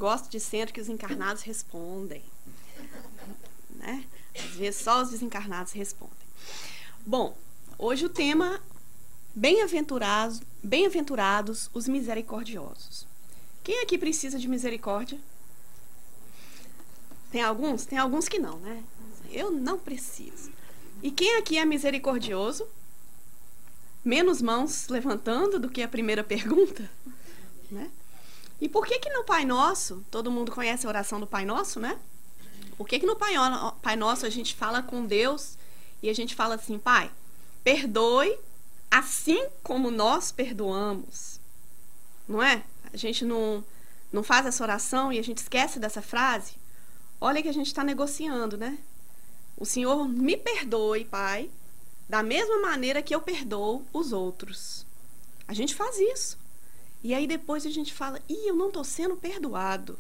gosto de centro que os encarnados respondem. Né? Às vezes só os desencarnados respondem. Bom, hoje o tema, bem-aventurados os misericordiosos. Quem aqui precisa de misericórdia? Tem alguns? Tem alguns que não, né? Eu não preciso. E quem aqui é misericordioso? Menos mãos levantando do que a primeira pergunta, né? E por que no Pai Nosso, todo mundo conhece a oração do Pai Nosso, né? Por que no Pai Nosso a gente fala com Deus e a gente fala assim, Pai, perdoe assim como nós perdoamos? Não é? A gente não faz essa oração e a gente esquece dessa frase. Olha que a gente está negociando, né? O Senhor me perdoe, Pai, da mesma maneira que eu perdoo os outros. A gente faz isso. E aí depois a gente fala, eu não estou sendo perdoado.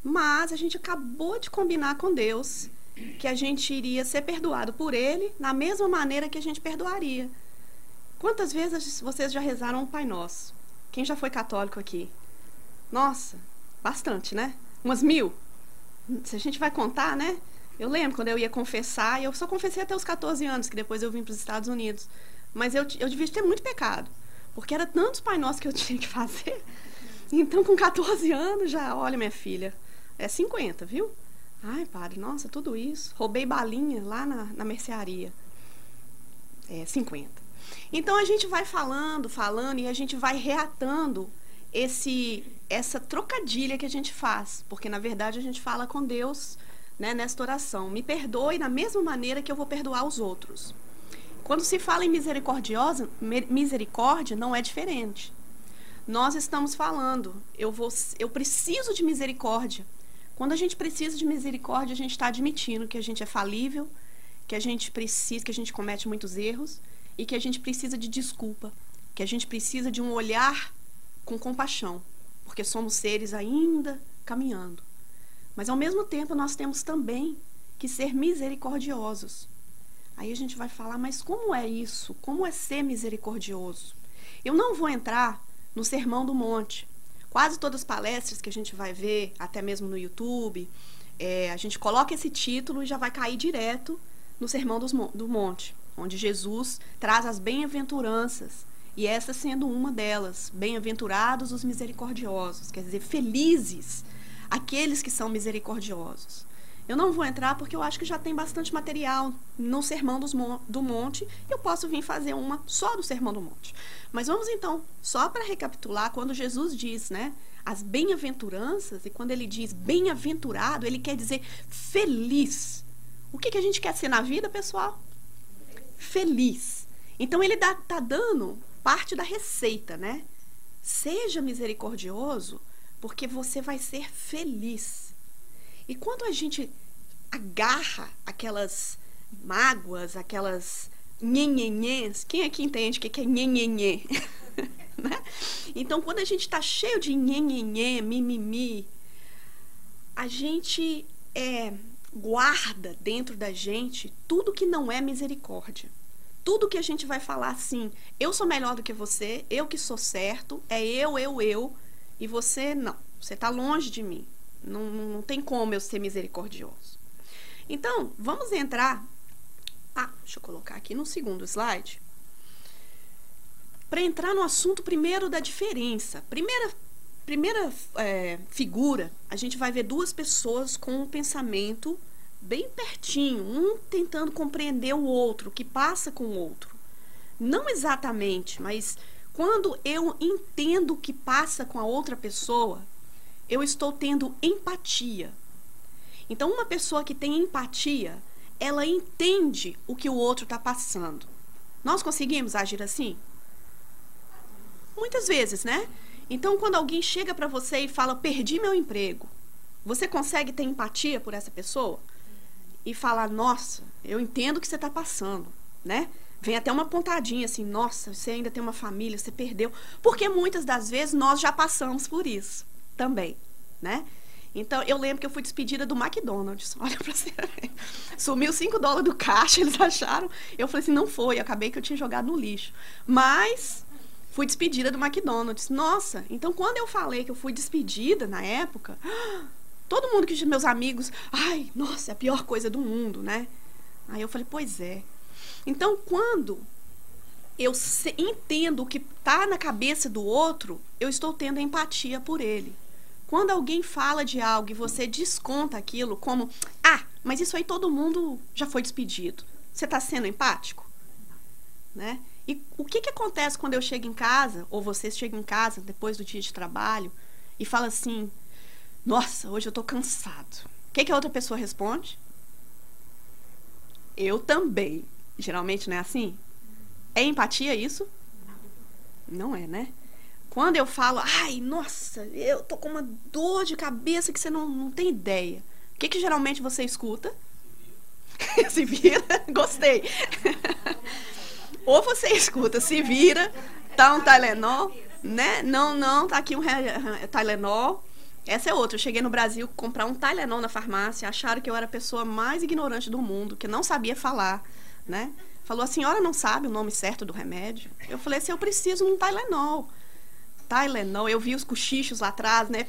Mas a gente acabou de combinar com Deus que a gente iria ser perdoado por Ele na mesma maneira que a gente perdoaria. Quantas vezes vocês já rezaram o Pai Nosso? Quem já foi católico aqui? Nossa, bastante, né? Umas 1000. Se a gente vai contar, né? Eu lembro quando eu ia confessar, e eu só confessei até os 14 anos, que depois eu vim para os Estados Unidos. Mas eu devia ter muito pecado, porque era tantos Pai Nosso que eu tinha que fazer. Então, com 14 anos, já, olha, minha filha, é 50, viu? Ai, padre, nossa, tudo isso. Roubei balinha lá na mercearia. É 50. Então, a gente vai falando, e a gente vai reatando essa trocadilha que a gente faz. Porque, na verdade, a gente fala com Deus, né, nesta oração. Me perdoe da mesma maneira que eu vou perdoar os outros. Quando se fala em misericórdia, não é diferente. Nós estamos falando, eu preciso de misericórdia. Quando a gente precisa de misericórdia, a gente está admitindo que a gente é falível, que a gente comete muitos erros e que a gente precisa de desculpa, que a gente precisa de um olhar com compaixão, porque somos seres ainda caminhando. Mas, ao mesmo tempo, nós temos também que ser misericordiosos. Aí a gente vai falar, mas como é isso? Como é ser misericordioso? Eu não vou entrar no Sermão do Monte. Quase todas as palestras que a gente vai ver, até mesmo no YouTube, a gente coloca esse título e já vai cair direto no Sermão do Monte, onde Jesus traz as bem-aventuranças, e essa sendo uma delas, bem-aventurados os misericordiosos, quer dizer, felizes aqueles que são misericordiosos. Eu não vou entrar porque eu acho que já tem bastante material no Sermão do Monte, e eu posso vir fazer uma só do Sermão do Monte. Mas vamos então, só para recapitular, quando Jesus diz, né, as bem-aventuranças, e quando ele diz bem-aventurado, ele quer dizer feliz. O que a gente quer ser na vida, pessoal? Feliz. Então ele está dando parte da receita, né? Seja misericordioso, porque você vai ser feliz. E quando a gente agarra aquelas mágoas, aquelas nhenhenhens, quem aqui entende o que é nhenhenhê? Né? Então, quando a gente está cheio de nhenhenhê, mimimi, a gente guarda dentro da gente tudo que não é misericórdia. Tudo que a gente vai falar assim, eu sou melhor do que você, eu que sou certo, é eu, e você não. Você está longe de mim. Não tem como eu ser misericordioso. Então, vamos entrar... deixa eu colocar aqui no segundo slide. Para entrar no assunto primeiro da diferença. Primeira figura, a gente vai ver duas pessoas com um pensamento bem pertinho, um tentando compreender o outro, o que passa com o outro. Não exatamente, mas quando eu entendo o que passa com a outra pessoa, eu estou tendo empatia. Então, uma pessoa que tem empatia, ela entende o que o outro está passando. Nós conseguimos agir assim? Muitas vezes, né? Então, quando alguém chega para você e fala, perdi meu emprego, você consegue ter empatia por essa pessoa? E falar, nossa, eu entendo o que você está passando, né? Vem até uma pontadinha assim, nossa, você ainda tem uma família, você perdeu. Porque muitas das vezes nós já passamos por isso também, né? Então, eu lembro que eu fui despedida do McDonald's. Olha pra você ver. Sumiu $5 do caixa, eles acharam. Eu falei assim, não foi, acabei que eu tinha jogado no lixo. Mas fui despedida do McDonald's. Nossa, então quando eu falei que eu fui despedida na época, todo mundo que meus amigos, ai, nossa, é a pior coisa do mundo, né? Aí eu falei, pois é. Então, quando eu entendo o que está na cabeça do outro, eu estou tendo empatia por ele. Quando alguém fala de algo e você desconta aquilo como, ah, mas isso aí todo mundo já foi despedido. Você está sendo empático? Né? E o que acontece quando eu chego em casa, ou vocês chegam em casa depois do dia de trabalho, e fala assim, nossa, hoje eu estou cansado. O que a outra pessoa responde? Eu também. Geralmente não é assim? É empatia isso? Não é, né? Quando eu falo, ai, nossa, eu tô com uma dor de cabeça que você não tem ideia. O que geralmente você escuta? Se vira. Gostei. Ou você escuta, se vira, tá um Tylenol, né? Não, tá aqui um Tylenol. Essa é outra. Eu cheguei no Brasil comprar um Tylenol na farmácia, acharam que eu era a pessoa mais ignorante do mundo, que não sabia falar, né? Falou, a senhora não sabe o nome certo do remédio? Eu falei assim, eu preciso de um Tylenol. Tylenol, eu vi os cochichos lá atrás, né?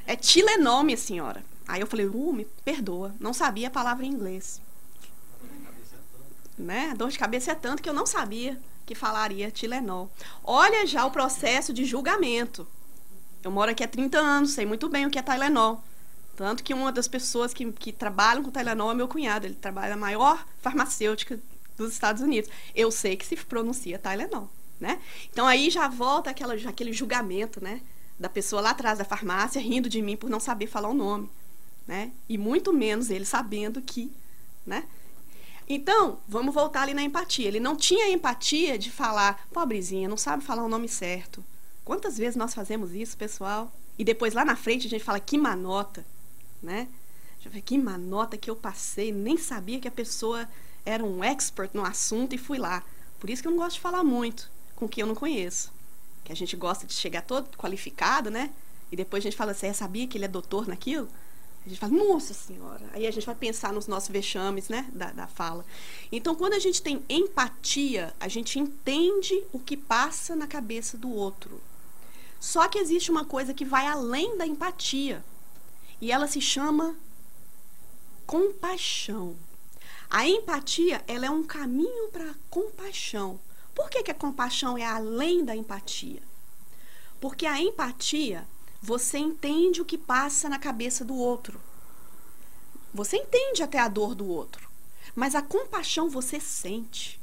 É Tilenol, minha senhora. Aí eu falei, me perdoa, não sabia a palavra em inglês. Né? A dor de cabeça é tanto que eu não sabia que falaria Tilenol. Olha já o processo de julgamento. Eu moro aqui há 30 anos, sei muito bem o que é Tylenol. Tanto que uma das pessoas que trabalham com Tylenol é meu cunhado. Ele trabalha na maior farmacêutica dos Estados Unidos. Eu sei que se pronuncia Tylenol, né? Então aí já volta aquele julgamento, né? Da pessoa lá atrás da farmácia rindo de mim por não saber falar o nome, né? E muito menos ele sabendo que, né? Então, vamos voltar ali na empatia. Ele não tinha empatia de falar, pobrezinha, não sabe falar o nome certo. Quantas vezes nós fazemos isso, pessoal? E depois lá na frente a gente fala, que manota, né? Que manota que eu passei, nem sabia que a pessoa era um expert no assunto e fui lá. Por isso que eu não gosto de falar muito com quem eu não conheço. Que a gente gosta de chegar todo qualificado, né? E depois a gente fala assim, sabia que ele é doutor naquilo? A gente fala, nossa senhora. Aí a gente vai pensar nos nossos vexames, né? Da fala. Então, quando a gente tem empatia, a gente entende o que passa na cabeça do outro. Só que existe uma coisa que vai além da empatia. E ela se chama compaixão. A empatia, ela é um caminho para a compaixão. Por que a compaixão é além da empatia? Porque a empatia, você entende o que passa na cabeça do outro. Você entende até a dor do outro. Mas a compaixão você sente.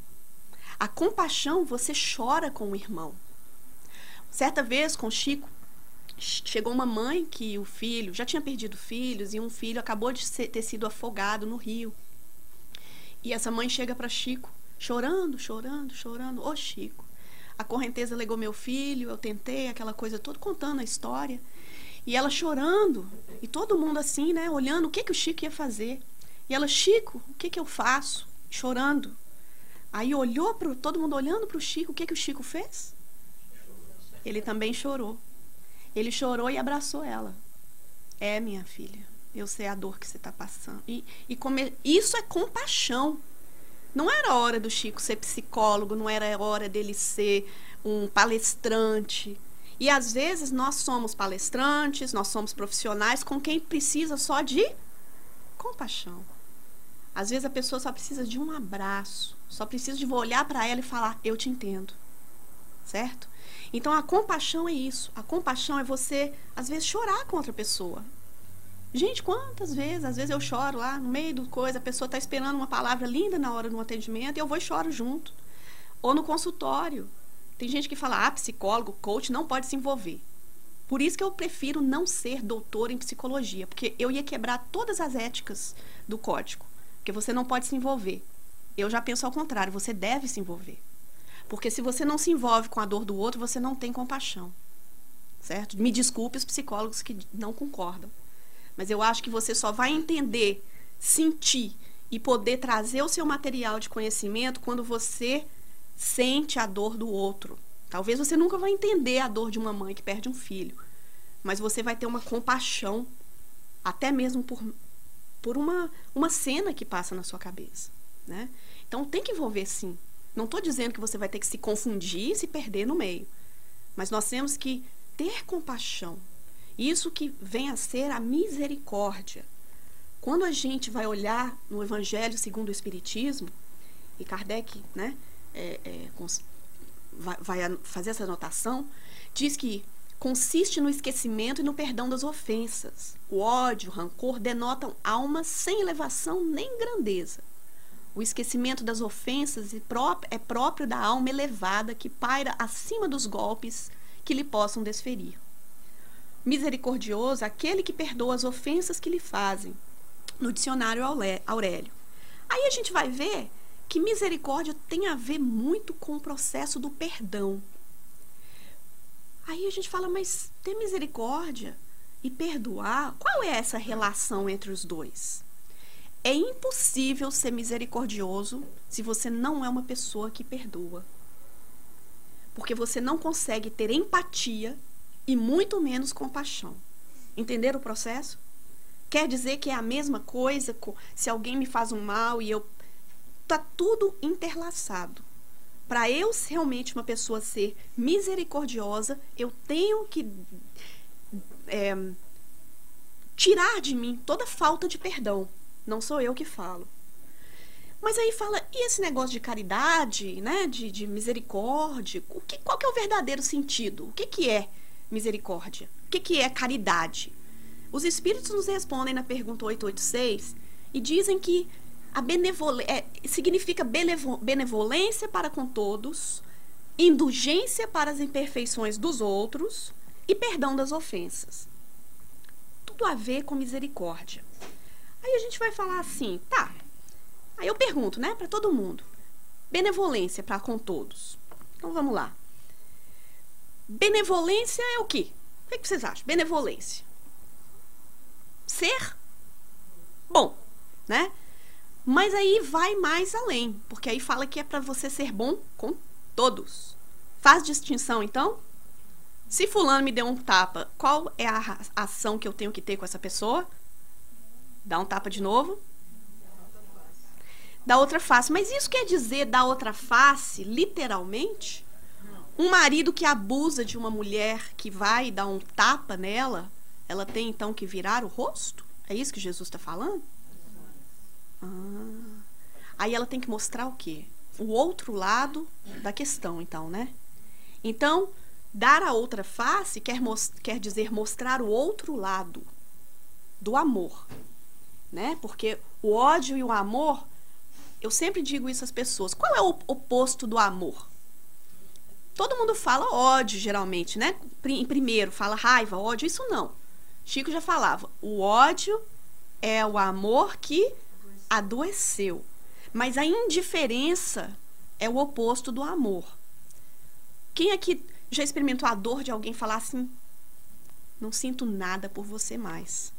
A compaixão você chora com o irmão. Certa vez com o Chico, chegou uma mãe que o filho já tinha perdido filhos e um filho acabou de ter sido afogado no rio. E essa mãe chega para Chico, chorando. Ô Chico, a correnteza legou meu filho, eu tentei, aquela coisa toda, contando a história. E ela chorando, e todo mundo assim, né, olhando o que o Chico ia fazer. E ela, Chico, o que eu faço? Chorando. Aí olhou para todo mundo olhando para o Chico, o que o Chico fez? Ele também chorou. Ele chorou e abraçou ela. É, minha filha, eu sei a dor que você está passando. Isso é compaixão. Não era hora do Chico ser psicólogo, não era hora dele ser um palestrante. E às vezes nós somos palestrantes, nós somos profissionais com quem precisa só de compaixão. Às vezes a pessoa só precisa de um abraço, só precisa de olhar para ela e falar, eu te entendo. Certo? Então a compaixão é isso. A compaixão é você, às vezes, chorar com outra pessoa. Gente, quantas vezes? Às vezes eu choro lá no meio do coisa, a pessoa está esperando uma palavra linda na hora do atendimento e eu vou e choro junto. Ou no consultório. Tem gente que fala, psicólogo, coach, não pode se envolver. Por isso que eu prefiro não ser doutor em psicologia, porque eu ia quebrar todas as éticas do código. Porque você não pode se envolver. Eu já penso ao contrário, você deve se envolver. Porque se você não se envolve com a dor do outro, você não tem compaixão. Certo? Me desculpe os psicólogos que não concordam. Mas eu acho que você só vai entender, sentir e poder trazer o seu material de conhecimento quando você sente a dor do outro. Talvez você nunca vai entender a dor de uma mãe que perde um filho. Mas você vai ter uma compaixão, até mesmo por uma cena que passa na sua cabeça. Né? Então tem que envolver sim. Não estou dizendo que você vai ter que se confundir e se perder no meio. Mas nós temos que ter compaixão. Isso que vem a ser a misericórdia. Quando a gente vai olhar no Evangelho segundo o Espiritismo, e Kardec, né, vai fazer essa anotação, diz que consiste no esquecimento e no perdão das ofensas. O ódio, o rancor denotam almas sem elevação nem grandeza. O esquecimento das ofensas é próprio da alma elevada que paira acima dos golpes que lhe possam desferir. Misericordioso, aquele que perdoa as ofensas que lhe fazem, no dicionário Aurélio. Aí a gente vai ver que misericórdia tem a ver muito com o processo do perdão. Aí a gente fala, mas ter misericórdia e perdoar, qual é essa relação entre os dois? É impossível ser misericordioso se você não é uma pessoa que perdoa. Porque você não consegue ter empatia e muito menos compaixão. Entenderam o processo? Quer dizer que é a mesma coisa se alguém me faz um mal e eu... Tá tudo interlaçado. Para eu realmente uma pessoa ser misericordiosa, eu tenho que tirar de mim toda falta de perdão. Não sou eu que falo. Mas aí fala, e esse negócio de caridade, né, de misericórdia? Qual que é o verdadeiro sentido? O que é misericórdia? O que é caridade? Os espíritos nos respondem na pergunta 886 e dizem que a significa benevolência para com todos, indulgência para as imperfeições dos outros e perdão das ofensas. Tudo a ver com misericórdia. Aí a gente vai falar assim, tá. Aí eu pergunto, né, para todo mundo. Benevolência para com todos. Então vamos lá. Benevolência é o quê? O que vocês acham? Benevolência. Ser bom, né? Mas aí vai mais além, porque aí fala que é para você ser bom com todos. Faz distinção, então? Se fulano me deu um tapa, qual é a ação que eu tenho que ter com essa pessoa? Dá um tapa de novo. Da outra face. Mas isso quer dizer da outra face, literalmente? Um marido que abusa de uma mulher que vai dar um tapa nela, ela tem então que virar o rosto? É isso que Jesus está falando? Aí ela tem que mostrar o quê? O outro lado da questão, então, né? Então, dar a outra face quer dizer mostrar o outro lado do amor, né? Porque o ódio e o amor, eu sempre digo isso às pessoas. Qual é o oposto do amor? Todo mundo fala ódio, geralmente, né? Primeiro fala raiva, ódio, isso não. Chico já falava, o ódio é o amor que adoeceu. Mas a indiferença é o oposto do amor. Quem aqui já experimentou a dor de alguém falar assim, não sinto nada por você mais?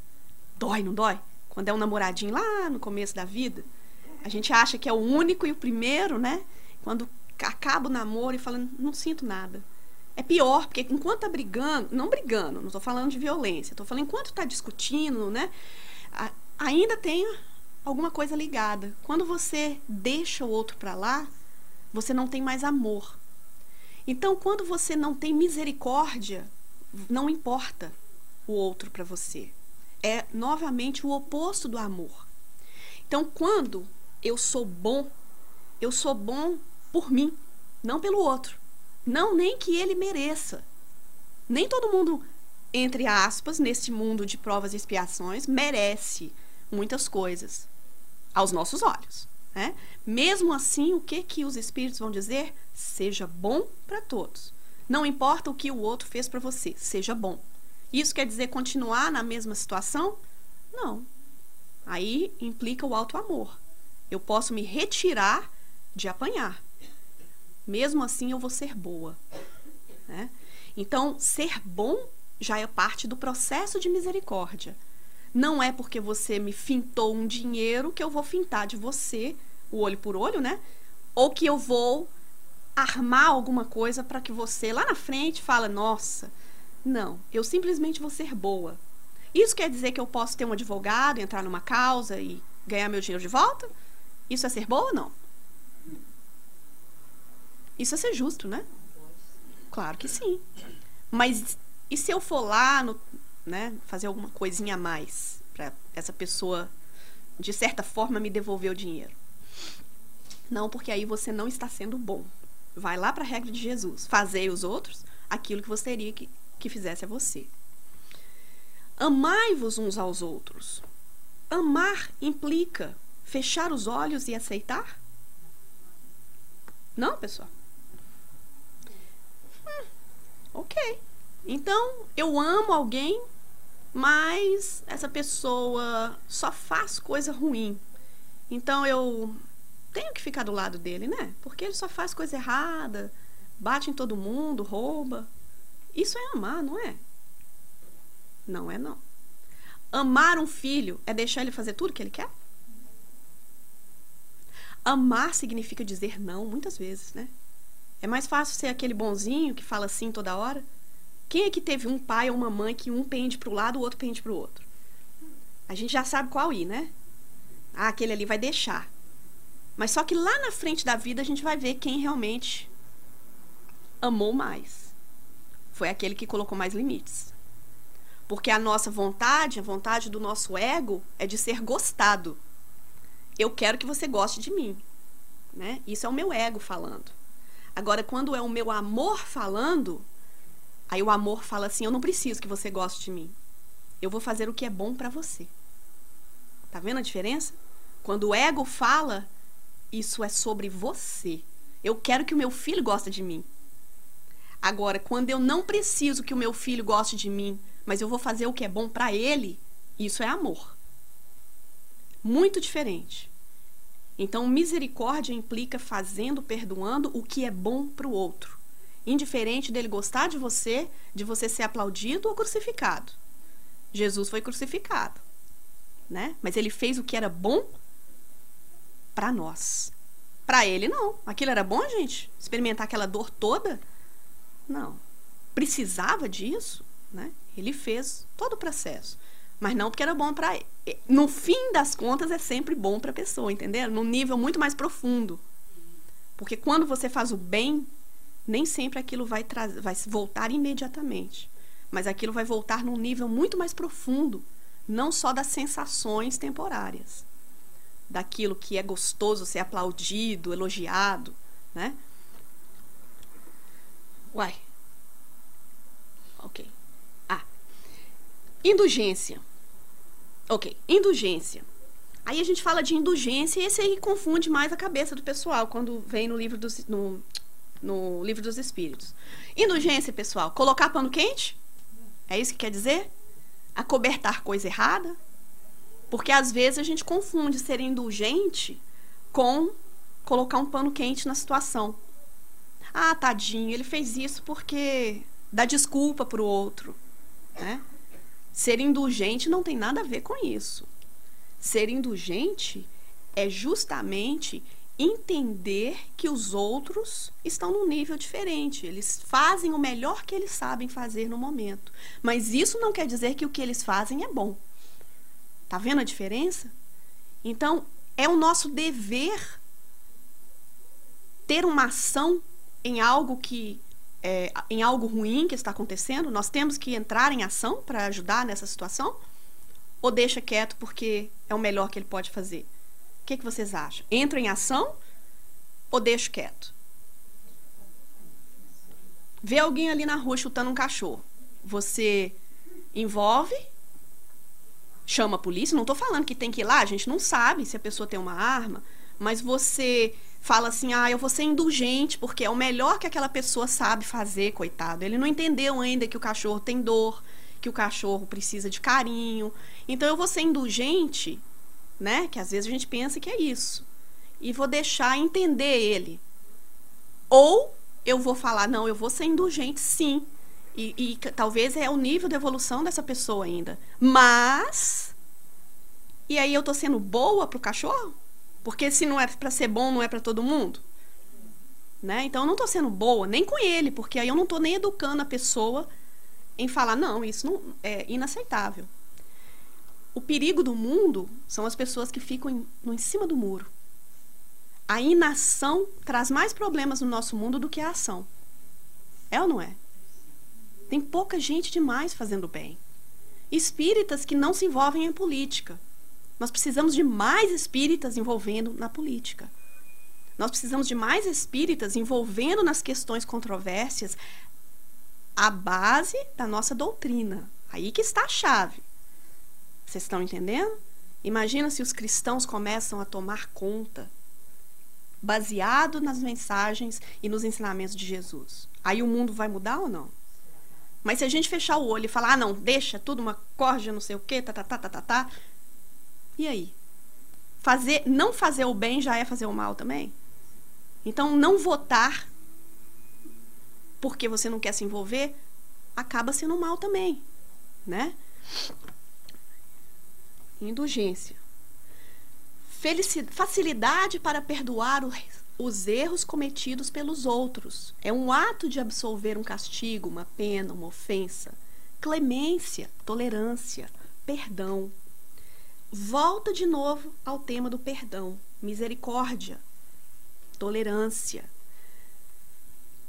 Dói, não dói? Quando é um namoradinho lá no começo da vida, a gente acha que é o único e o primeiro, né? Quando acaba o namoro e fala, não sinto nada. É pior, porque enquanto tá brigando, não tô falando de violência, tô falando enquanto tá discutindo, né? Ainda tem alguma coisa ligada. Quando você deixa o outro para lá, você não tem mais amor. Então, quando você não tem misericórdia, não importa o outro para você. É novamente o oposto do amor. Então, quando eu sou bom por mim, não pelo outro. Não nem que ele mereça. Nem todo mundo, entre aspas, nesse mundo de provas e expiações, merece muitas coisas aos nossos olhos, né? Mesmo assim, o que os espíritos vão dizer? Seja bom para todos. Não importa o que o outro fez para você, seja bom. Isso quer dizer continuar na mesma situação? Não. Aí implica o alto amor. Eu posso me retirar de apanhar. Mesmo assim, eu vou ser boa, né? Então, ser bom já é parte do processo de misericórdia. Não é porque você me fintou um dinheiro que eu vou fintar de você, o olho por olho, né? Ou que eu vou armar alguma coisa para que você lá na frente fale, nossa, não, eu simplesmente vou ser boa. Isso quer dizer que eu posso ter um advogado, entrar numa causa e ganhar meu dinheiro de volta? Isso é ser boa ou não? Isso é ser justo, né? Claro que sim. Mas e se eu for lá, né, fazer alguma coisinha a mais para essa pessoa, de certa forma, me devolver o dinheiro? Não, porque aí você não está sendo bom. Vai lá para a regra de Jesus. Fazei os outros aquilo que você teria que fizesse a você. Amai-vos uns aos outros. Amar implica fechar os olhos e aceitar? Não, pessoal? Ok. Então, eu amo alguém, mas essa pessoa só faz coisa ruim. Então, eu tenho que ficar do lado dele, né? Porque ele só faz coisa errada, bate em todo mundo, rouba. Isso é amar, não é? Não é, não. Amar um filho é deixar ele fazer tudo que ele quer? Amar significa dizer não, muitas vezes, né? É mais fácil ser aquele bonzinho que fala sim toda hora. Quem é que teve um pai ou uma mãe que um pende para o lado, o outro pende para o outro? A gente já sabe qual ir, né? Ah, aquele ali vai deixar. Mas só que lá na frente da vida a gente vai ver quem realmente amou mais. Foi aquele que colocou mais limites. Porque a nossa vontade, a vontade do nosso ego é de ser gostado. Eu quero que você goste de mim, né? Isso é o meu ego falando. Agora, quando é o meu amor falando, aí o amor fala assim, eu não preciso que você goste de mim. Eu vou fazer o que é bom para você. Tá vendo a diferença? Quando o ego fala, isso é sobre você. Eu quero que o meu filho goste de mim. Agora, quando eu não preciso que o meu filho goste de mim, mas eu vou fazer o que é bom para ele, isso é amor. Muito diferente. Então, misericórdia implica fazendo, perdoando o que é bom para o outro. Indiferente dele gostar de você ser aplaudido ou crucificado. Jesus foi crucificado, né? Mas ele fez o que era bom para nós. Para ele, não. Aquilo era bom, gente? Experimentar aquela dor toda? Não. Precisava disso, né? Ele fez todo o processo. Mas não porque era bom para ele. No fim das contas, é sempre bom para a pessoa, entendeu? Num nível muito mais profundo. Porque quando você faz o bem, nem sempre aquilo vai voltar imediatamente. Mas aquilo vai voltar num nível muito mais profundo. Não só das sensações temporárias. Daquilo que é gostoso ser aplaudido, elogiado, né? Uai. Ok. Indulgência. Ok, indulgência. Aí a gente fala de indulgência e esse aí confunde mais a cabeça do pessoal quando vem no livro no livro dos Espíritos. Indulgência, pessoal, colocar pano quente? É isso que quer dizer? Acobertar coisa errada? Porque às vezes a gente confunde ser indulgente com colocar um pano quente na situação. Ah, tadinho, ele fez isso porque dá desculpa pro outro, né? Ser indulgente não tem nada a ver com isso. Ser indulgente é justamente entender que os outros estão num nível diferente. Eles fazem o melhor que eles sabem fazer no momento. Mas isso não quer dizer que o que eles fazem é bom. Tá vendo a diferença? Então, é o nosso dever ter uma ação em algo em algo ruim que está acontecendo. Nós temos que entrar em ação para ajudar nessa situação? Ou deixa quieto porque é o melhor que ele pode fazer? O que vocês acham? Entra em ação ou deixa quieto? Vê alguém ali na rua chutando um cachorro. Você envolve, chama a polícia. Não estou falando que tem que ir lá, a gente não sabe se a pessoa tem uma arma, mas você fala assim, eu vou ser indulgente porque é o melhor que aquela pessoa sabe fazer, coitado. Ele não entendeu ainda que o cachorro tem dor, que o cachorro precisa de carinho. Então, eu vou ser indulgente, né? Que às vezes a gente pensa que é isso. E vou deixar entender ele. Ou eu vou falar, não, eu vou ser indulgente, sim. E talvez é o nível de evolução dessa pessoa ainda. Mas, e aí eu tô sendo boa pro cachorro? Porque se não é para ser bom, não é para todo mundo? Né? Então, eu não estou sendo boa, nem com ele, porque aí eu não estou nem educando a pessoa em falar, não, isso não é inaceitável. O perigo do mundo são as pessoas que ficam em cima do muro. A inação traz mais problemas no nosso mundo do que a ação. É ou não é? Tem pouca gente demais fazendo bem. Espíritas que não se envolvem em política. Nós precisamos de mais espíritas envolvendo na política. Nós precisamos de mais espíritas envolvendo nas questões controvérsias a base da nossa doutrina. Aí que está a chave. Vocês estão entendendo? Imagina se os cristãos começam a tomar conta, baseado nas mensagens e nos ensinamentos de Jesus. Aí o mundo vai mudar ou não? Mas se a gente fechar o olho e falar, não, deixa tudo uma corja, não sei o quê, e aí? Não fazer o bem já é fazer o mal também? Então, não votar porque você não quer se envolver, acaba sendo mal também, né? Indulgência. Facilidade para perdoar os erros cometidos pelos outros. É um ato de absolver um castigo, uma pena, uma ofensa. Clemência, tolerância, perdão. Volta de novo ao tema do perdão. Misericórdia, tolerância.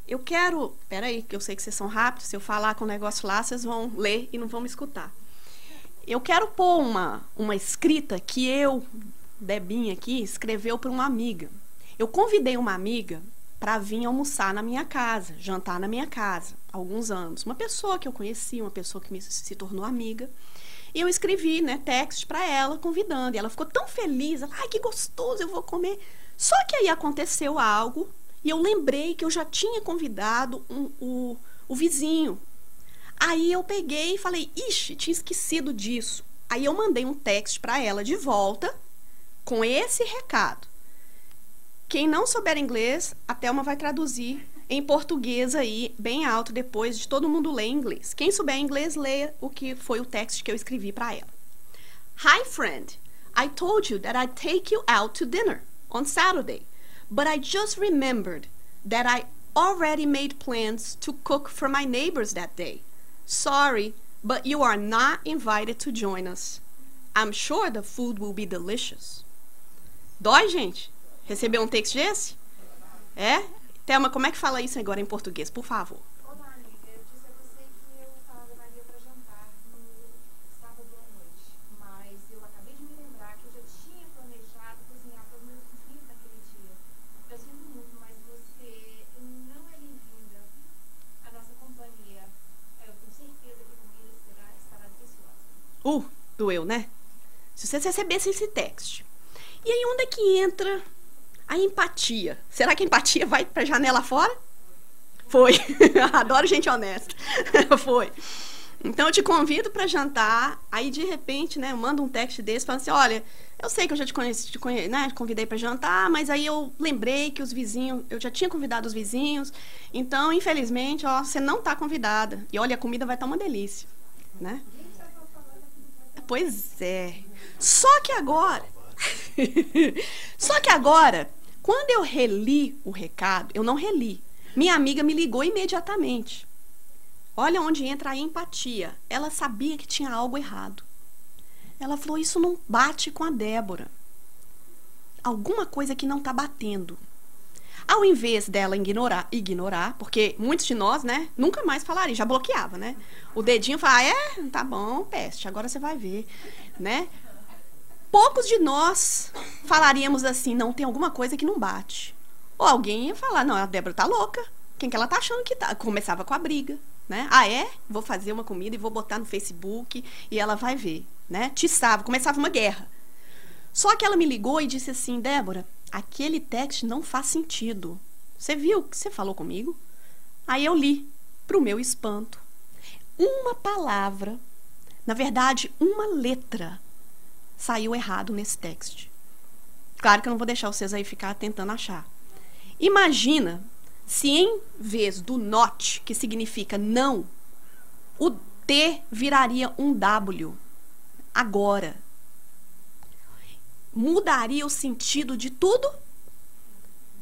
Eu quero... Peraí, que eu sei que vocês são rápidos. Se eu falar com o negócio lá, vocês vão ler e não vão me escutar. Eu quero pôr uma escrita que eu, Debinha aqui, escreveu para uma amiga. Eu convidei uma amiga para vir almoçar na minha casa, jantar na minha casa, há alguns anos. Uma pessoa que eu conheci, uma pessoa que se tornou amiga. E eu escrevi, né, texto para ela, convidando. E ela ficou tão feliz. Ela, ai, que gostoso, eu vou comer. Só que aí aconteceu algo e eu lembrei que eu já tinha convidado o vizinho. Aí eu peguei e falei, ixi, tinha esquecido disso. Aí eu mandei um texto para ela de volta com esse recado. Quem não souber inglês, a Thelma vai traduzir em português aí, bem alto, depois de todo mundo ler em inglês. Quem souber inglês, leia o que foi o texto que eu escrevi para ela. Hi, friend. I told you that I'd take you out to dinner on Saturday, but I just remembered that I already made plans to cook for my neighbors that day. Sorry, but you are not invited to join us. I'm sure the food will be delicious. Dói, gente? Receber um texto desse? É? Thelma, como é que fala isso agora em português, por favor? Olá, amiga. Eu disse a você que eu levaria para jantar no sábado à noite. Mas eu acabei de me lembrar que eu já tinha planejado cozinhar para os meus vizinhos naquele dia. Eu sinto muito, mas você não é bem-vinda à nossa companhia. Eu tenho certeza que a comida estará deliciosa. Doeu, né? Se vocês recebessem esse texto. E aí, onde é que entra a empatia? Será que a empatia vai pra janela fora? Foi. Adoro gente honesta. Foi. Então, eu te convido para jantar. Aí, de repente, né, eu mando um texto desse falando assim, olha, eu sei que eu já te convidei para jantar, mas aí eu lembrei que os vizinhos, eu já tinha convidado os vizinhos, então, infelizmente, ó, você não tá convidada. E olha, a comida vai estar uma delícia, né? Pois é. Só que agora, quando eu reli o recado, eu não reli. Minha amiga me ligou imediatamente. Olha onde entra a empatia. Ela sabia que tinha algo errado. Ela falou, isso não bate com a Débora. Alguma coisa que não está batendo. Ao invés dela ignorar, porque muitos de nós, né, nunca mais falaria, já bloqueava, né? O dedinho fala, tá bom, peste, agora você vai ver, né? Poucos de nós falaríamos assim, não, tem alguma coisa que não bate. Ou alguém ia falar, não, a Débora tá louca. Quem que ela tá achando que tá? Começava com a briga, né? Vou fazer uma comida e vou botar no Facebook e ela vai ver, né? Tiçava, começava uma guerra. Só que ela me ligou e disse assim, Débora, aquele texto não faz sentido. Você viu que você falou comigo? Aí eu li, pro meu espanto. Uma palavra, na verdade, uma letra, saiu errado nesse texto. Claro que eu não vou deixar vocês aí ficar tentando achar. Imagina se em vez do not, que significa não, o T viraria um W. Agora. Mudaria o sentido de tudo?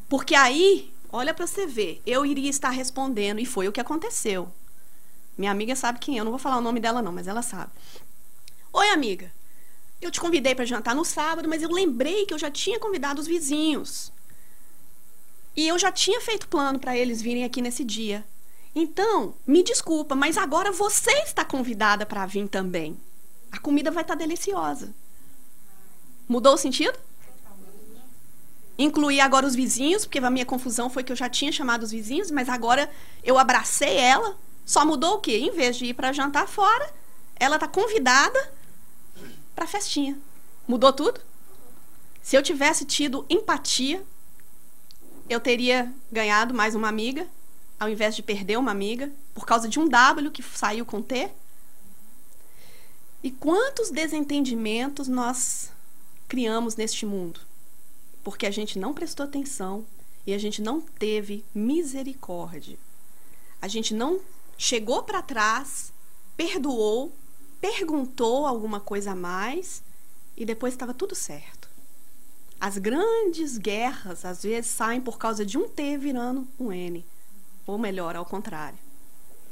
Porque aí, olha para você ver, eu iria estar respondendo, e foi o que aconteceu. Minha amiga sabe quem é, eu não vou falar o nome dela não, mas ela sabe. Oi, amiga. Eu te convidei para jantar no sábado, mas eu lembrei que eu já tinha convidado os vizinhos. E eu já tinha feito plano para eles virem aqui nesse dia. Então, me desculpa, mas agora você está convidada para vir também. A comida vai estar deliciosa. Mudou o sentido? Incluí agora os vizinhos, porque a minha confusão foi que eu já tinha chamado os vizinhos, mas agora eu abracei ela. Só mudou o quê? Em vez de ir para jantar fora, ela está convidada para a festinha. Mudou tudo? Se eu tivesse tido empatia, eu teria ganhado mais uma amiga, ao invés de perder uma amiga, por causa de um W que saiu com T. E quantos desentendimentos nós criamos neste mundo? Porque a gente não prestou atenção e a gente não teve misericórdia. A gente não chegou para trás, perdoou, perguntou alguma coisa a mais e depois estava tudo certo. As grandes guerras, às vezes, saem por causa de um T virando um N. Ou melhor, ao contrário,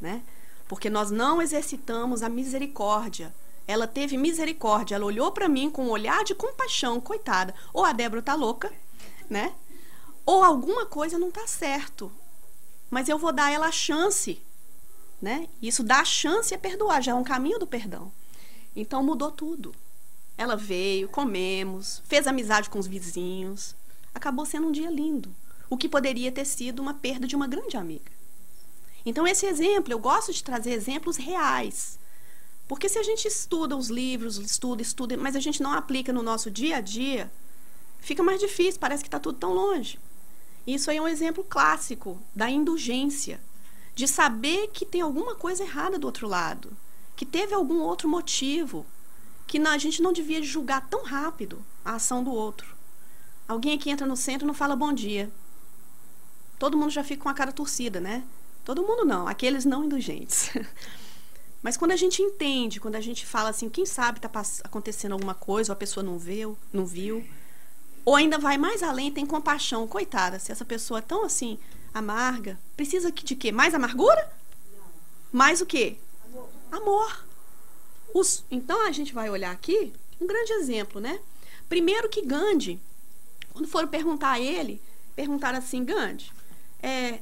né? Porque nós não exercitamos a misericórdia. Ela teve misericórdia, ela olhou para mim com um olhar de compaixão, coitada. Ou a Débora tá louca, né? Ou alguma coisa não tá certo. Mas eu vou dar a ela a chance, né? Isso dá a chance é perdoar, já é um caminho do perdão. Então mudou tudo. Ela veio, comemos, fez amizade com os vizinhos. Acabou sendo um dia lindo. O que poderia ter sido uma perda de uma grande amiga. Então esse exemplo, eu gosto de trazer exemplos reais. Porque se a gente estuda os livros, estuda, mas a gente não aplica no nosso dia a dia, fica mais difícil, parece que está tudo tão longe. Isso aí é um exemplo clássico da indulgência, de saber que tem alguma coisa errada do outro lado, que teve algum outro motivo, que a gente não devia julgar tão rápido a ação do outro. Alguém aqui entra no centro e não fala bom dia. Todo mundo já fica com a cara torcida, né? Todo mundo não, aqueles não indulgentes. Mas quando a gente entende, quando a gente fala assim, quem sabe está acontecendo alguma coisa, ou a pessoa não viu, ou ainda vai mais além, tem compaixão, coitada, se essa pessoa é tão assim, amarga, precisa de quê? Mais amargura? Mais o quê? Amor. Então a gente vai olhar aqui, um grande exemplo, né? Primeiro que Gandhi, quando foram perguntar a ele, perguntaram assim, Gandhi,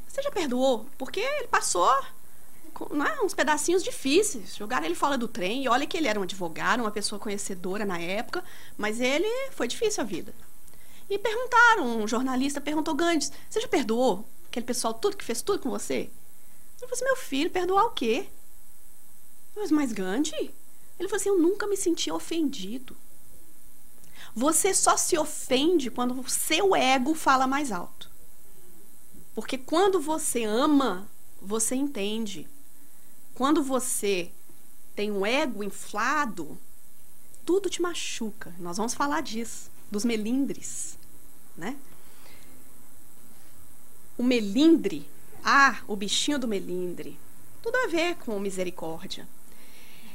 você já perdoou? Porque ele passou uns pedacinhos difíceis, jogaram ele fora do trem, e olha que ele era um advogado, uma pessoa conhecedora na época, mas ele foi difícil a vida. E perguntaram, um jornalista perguntou, Gandhi, você já perdoou aquele pessoal tudo que fez tudo com você? Ele falou assim, meu filho, perdoar o quê? Mas Gandhi? Ele falou assim, eu nunca me senti ofendido. Você só se ofende quando o seu ego fala mais alto. Porque quando você ama, você entende. Quando você tem um ego inflado, tudo te machuca. Nós vamos falar disso, dos melindres, né? O melindre, o bichinho do melindre, tudo a ver com misericórdia.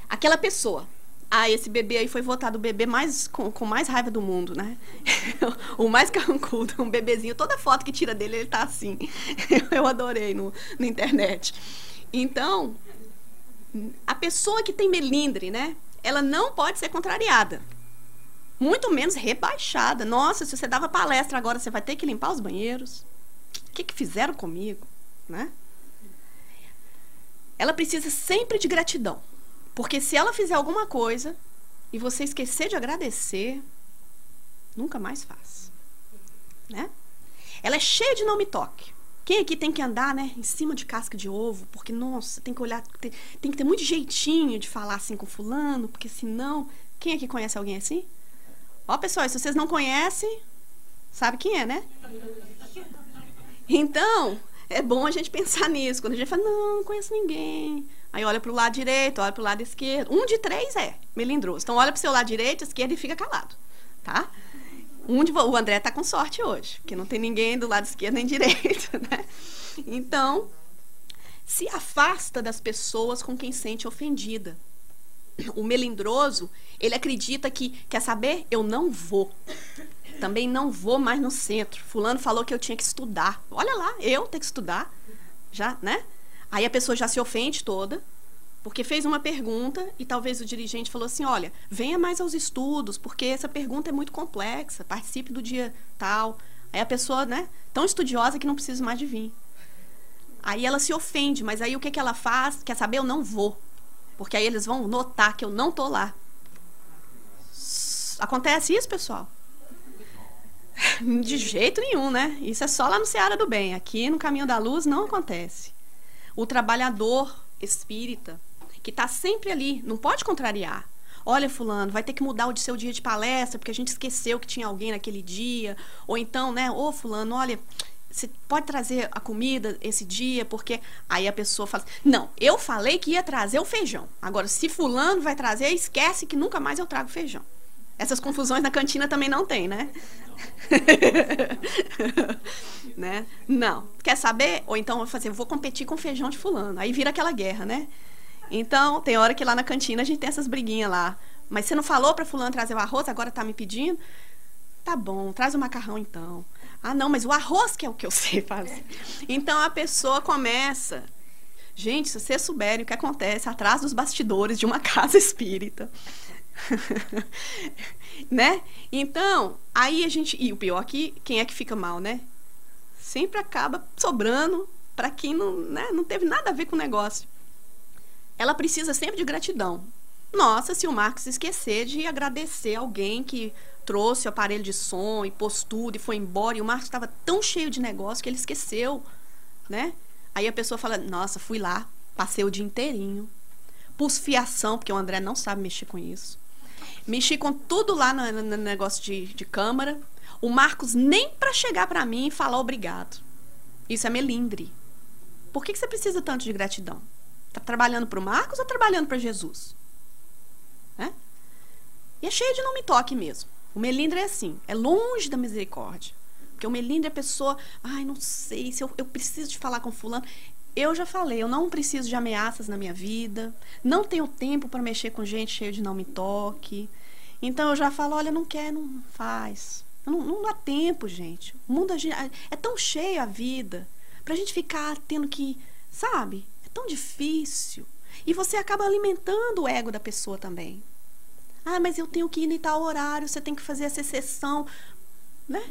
Aquela pessoa, esse bebê aí foi votado o bebê com mais raiva do mundo, né? O mais carrancudo, um bebezinho, toda foto que tira dele, ele tá assim. Eu adorei na internet. Então, a pessoa que tem melindre, né? Ela não pode ser contrariada. Muito menos rebaixada. Nossa, se você dava palestra agora, você vai ter que limpar os banheiros. O que fizeram comigo, né? Ela precisa sempre de gratidão. Porque se ela fizer alguma coisa e você esquecer de agradecer, nunca mais faz, né? Ela é cheia de não me toque. Quem aqui tem que andar, né, em cima de casca de ovo? Porque, nossa, tem que olhar, tem que ter muito jeitinho de falar assim com fulano, porque senão... Quem aqui conhece alguém assim? Ó, pessoal, se vocês não conhecem, sabe quem é, né? Então, é bom a gente pensar nisso. Quando a gente fala, não conheço ninguém... Aí olha para o lado direito, olha para o lado esquerdo. 1 de 3 é melindroso. Então olha para o seu lado direito, esquerdo e fica calado, tá? O André está com sorte hoje, porque não tem ninguém do lado esquerdo nem direito, né? Então, se afasta das pessoas com quem sente ofendida. O melindroso, ele acredita que, quer saber? Eu não vou. Também não vou mais no centro. Fulano falou que eu tinha que estudar. Olha lá, eu tenho que estudar. Já, né? Aí a pessoa já se ofende toda, porque fez uma pergunta e talvez o dirigente falou assim, olha, venha mais aos estudos, porque essa pergunta é muito complexa, participe do dia tal. Aí a pessoa, né, tão estudiosa que não precisa mais de vir. Aí ela se ofende, mas aí o que ela faz? Quer saber? Eu não vou. Porque aí eles vão notar que eu não tô lá. Acontece isso, pessoal? De jeito nenhum, né? Isso é só lá no Seara do Bem. Aqui no Caminho da Luz não acontece. O trabalhador espírita, que está sempre ali, não pode contrariar. Olha, fulano, vai ter que mudar o seu dia de palestra, porque a gente esqueceu que tinha alguém naquele dia. Ou então, né, ô fulano, olha, você pode trazer a comida esse dia, porque aí a pessoa fala, não, eu falei que ia trazer o feijão. Agora, se fulano vai trazer, esquece que nunca mais eu trago feijão. Essas confusões na cantina também não tem, né? Né? Não. Quer saber? Ou então vou competir com feijão de fulano. Aí vira aquela guerra, né? Então, tem hora que lá na cantina a gente tem essas briguinhas lá. Mas você não falou para fulano trazer o arroz, agora tá me pedindo? Tá bom, traz o macarrão então. Ah, não, mas o arroz que é o que eu sei fazer. Então, a pessoa começa... Gente, se vocês souberem o que acontece atrás dos bastidores de uma casa espírita... Né? Então, aí a gente... E o pior é que quem é que fica mal, né? Sempre acaba sobrando para quem não, né, não teve nada a ver com o negócio. Ela precisa sempre de gratidão. Nossa, se o Marcos esquecer de agradecer alguém que trouxe o aparelho de som e pôs tudo e foi embora, e o Marcos estava tão cheio de negócio que ele esqueceu, né? Aí a pessoa fala, nossa, fui lá, passei o dia inteirinho, pus fiação, porque o André não sabe mexer com isso. Mexi com tudo lá no negócio de câmara. O Marcos nem para chegar para mim e falar obrigado. Isso é melindre. Por que você precisa tanto de gratidão? Tá trabalhando para o Marcos ou trabalhando para Jesus? Né? E é cheio de não me toque mesmo. O melindre é assim, é longe da misericórdia. Porque o melindre é a pessoa, ai, não sei, se eu preciso de falar com fulano. Eu já falei, eu não preciso de ameaças na minha vida, não tenho tempo para mexer com gente cheia de não me toque. Então eu já falo, olha, não quer, não faz. Não dá tempo, gente. O mundo é tão cheio a vida, pra gente ficar tendo que, sabe? É tão difícil. E você acaba alimentando o ego da pessoa também. Ah, mas eu tenho que ir em tal horário, você tem que fazer essa exceção, né?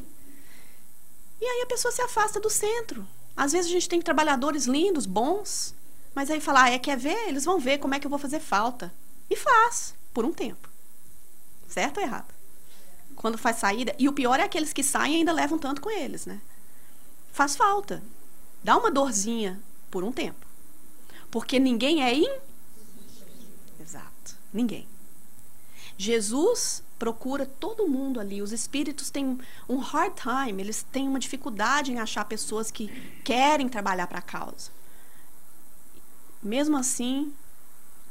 E aí a pessoa se afasta do centro. Às vezes a gente tem trabalhadores lindos, bons, mas aí fala, quer ver? Eles vão ver como é que eu vou fazer falta. E faz, por um tempo. Certo ou errado? Quando faz saída, e o pior é aqueles que saem e ainda levam tanto com eles, né? Faz falta. Dá uma dorzinha por um tempo. Porque ninguém é Exato, ninguém. Jesus procura todo mundo ali. Os espíritos têm um hard time, eles têm uma dificuldade em achar pessoas que querem trabalhar para a causa. Mesmo assim,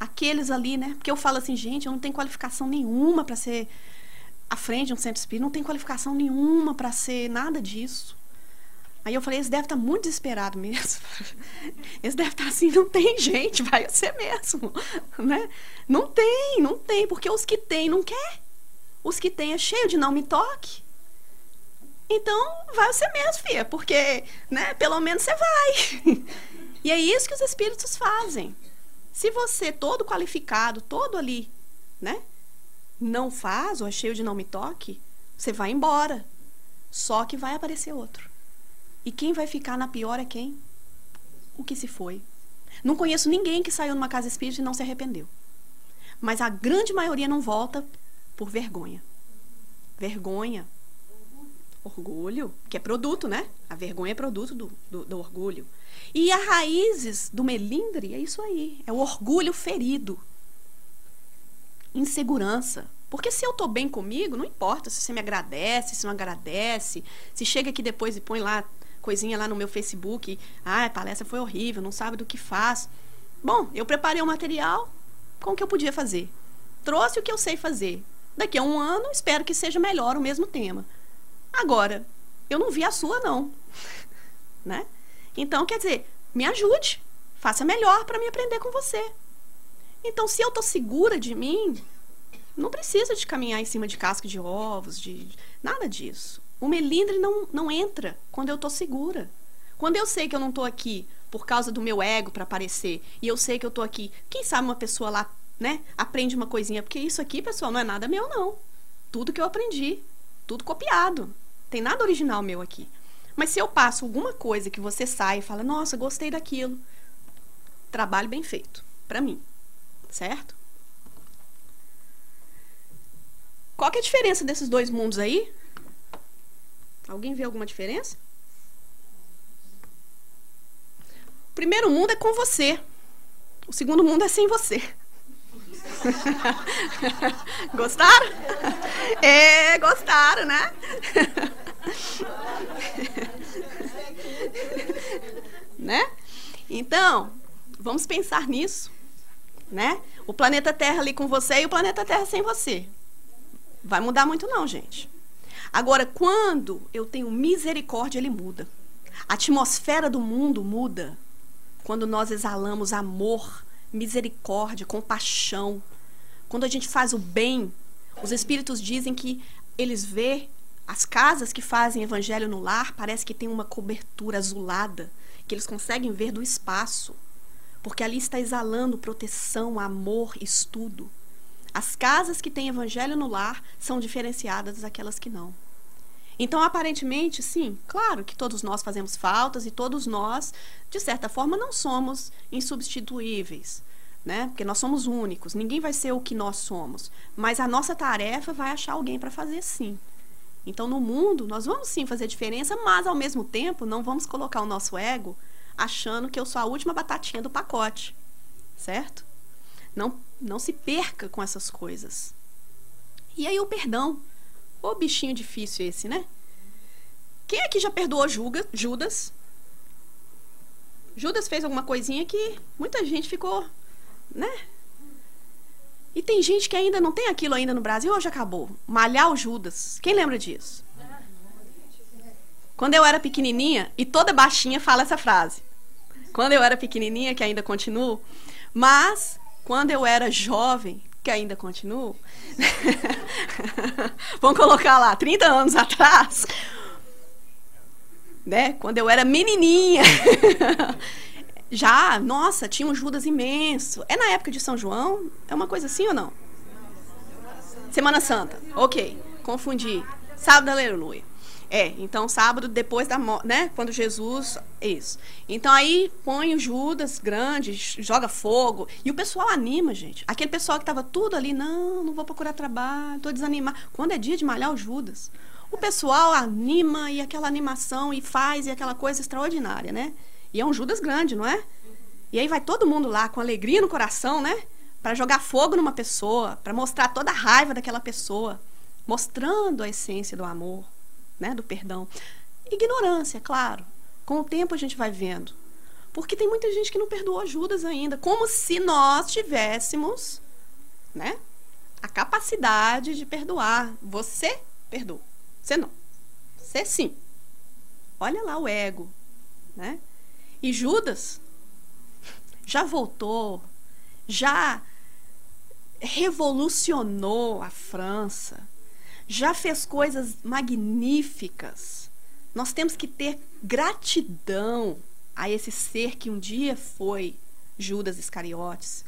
aqueles ali, né? Porque eu falo assim, gente, eu não tenho qualificação nenhuma para ser à frente de um centro espírita, não tenho qualificação nenhuma para ser nada disso. Aí eu falei, eles devem estar muito desesperados mesmo. Eles devem estar assim, não tem gente, vai ser mesmo. Né? Não tem, porque os que tem não quer. Os que tem é cheio de não me toque. Então, vai você mesmo, filha, porque, né, pelo menos você vai. E é isso que os espíritos fazem. Se você, todo qualificado, todo ali, né, não faz, ou é cheio de não me toque, você vai embora. Só que vai aparecer outro. E quem vai ficar na pior é quem? O que se foi. Não conheço ninguém que saiu numa casa espírita e não se arrependeu. Mas a grande maioria não volta por vergonha. Vergonha. Orgulho, que é produto, né? A vergonha é produto do orgulho. E as raízes do melindre é isso aí. É o orgulho ferido. Insegurança. Porque se eu tô bem comigo, não importa se você me agradece, se não agradece, se chega aqui depois e põe lá coisinha lá no meu Facebook, a palestra foi horrível, não sabe do que faz. Bom, eu preparei o material com o que eu podia fazer. Trouxe o que eu sei fazer. Daqui a um ano, espero que seja melhor o mesmo tema. Agora, eu não vi a sua, não. Né? Então, quer dizer, me ajude. Faça melhor para me aprender com você. Então, se eu tô segura de mim, não precisa de caminhar em cima de casca de ovos, de nada disso. O melindre não entra quando eu tô segura. Quando eu sei que eu não tô aqui por causa do meu ego para aparecer, e eu sei que eu tô aqui, quem sabe uma pessoa lá, né, aprende uma coisinha, porque isso aqui, pessoal, não é nada meu, não. Tudo que eu aprendi, tudo copiado. tem nada original meu aqui. Mas se eu passo alguma coisa que você sai e fala, nossa, gostei daquilo, trabalho bem feito, para mim, certo? Qual que é a diferença desses dois mundos aí? Alguém vê alguma diferença? O primeiro mundo é com você. O segundo mundo é sem você. Gostaram? É, gostaram, né? Né? Então, vamos pensar nisso, né? O planeta Terra ali com você e o planeta Terra sem você. Vai mudar muito não, gente. Agora, quando eu tenho misericórdia, ele muda. A atmosfera do mundo muda. Quando nós exalamos amor, misericórdia, compaixão. Quando a gente faz o bem, os espíritos dizem que eles vê as casas que fazem evangelho no lar, parece que tem uma cobertura azulada, que eles conseguem ver do espaço. Porque ali está exalando proteção, amor, estudo. As casas que têm evangelho no lar são diferenciadas daquelas que não. Então, aparentemente, sim, claro que todos nós fazemos faltas e todos nós, de certa forma, não somos insubstituíveis, né? Porque nós somos únicos, ninguém vai ser o que nós somos. Mas a nossa tarefa vai achar alguém para fazer, sim. Então, no mundo, nós vamos sim fazer diferença, mas, ao mesmo tempo, não vamos colocar o nosso ego achando que eu sou a última batatinha do pacote, certo? Não se perca com essas coisas. E aí o perdão. Ô bichinho difícil esse, né? Quem aqui já perdoou Judas? Judas fez alguma coisinha que muita gente ficou, né? E tem gente que ainda não tem aquilo ainda no Brasil ou já acabou? Malhar o Judas. Quem lembra disso? Quando eu era pequenininha, e toda baixinha fala essa frase. Quando eu era pequenininha, que ainda continuo, mas quando eu era jovem, que ainda continuo, vamos colocar lá, 30 anos atrás, né? Quando eu era menininha, já, nossa, tinha um Judas imenso. É na época de São João? É uma coisa assim ou não? Semana Santa, ok, confundi. Sábado, aleluia. Então sábado depois da morte, né? Quando Jesus, isso. Então aí põe o Judas grande, joga fogo, e o pessoal anima, gente. Aquele pessoal que estava tudo ali, não vou procurar trabalho, tô desanimado. Quando é dia de malhar o Judas, o pessoal anima, e aquela animação, e faz, e aquela coisa extraordinária, né? E é um Judas grande, não é? E aí vai todo mundo lá com alegria no coração, né? Para jogar fogo numa pessoa, para mostrar toda a raiva daquela pessoa, mostrando a essência do amor, né, do perdão. Ignorância, claro. Com o tempo a gente vai vendo. Porque tem muita gente que não perdoou Judas ainda. Como se nós tivéssemos, né, a capacidade de perdoar. Você perdoa. Você não. Você sim. Olha lá o ego, né? E Judas já voltou, já revolucionou a França, já fez coisas magníficas. Nós temos que ter gratidão a esse ser que um dia foi Judas Iscariotes,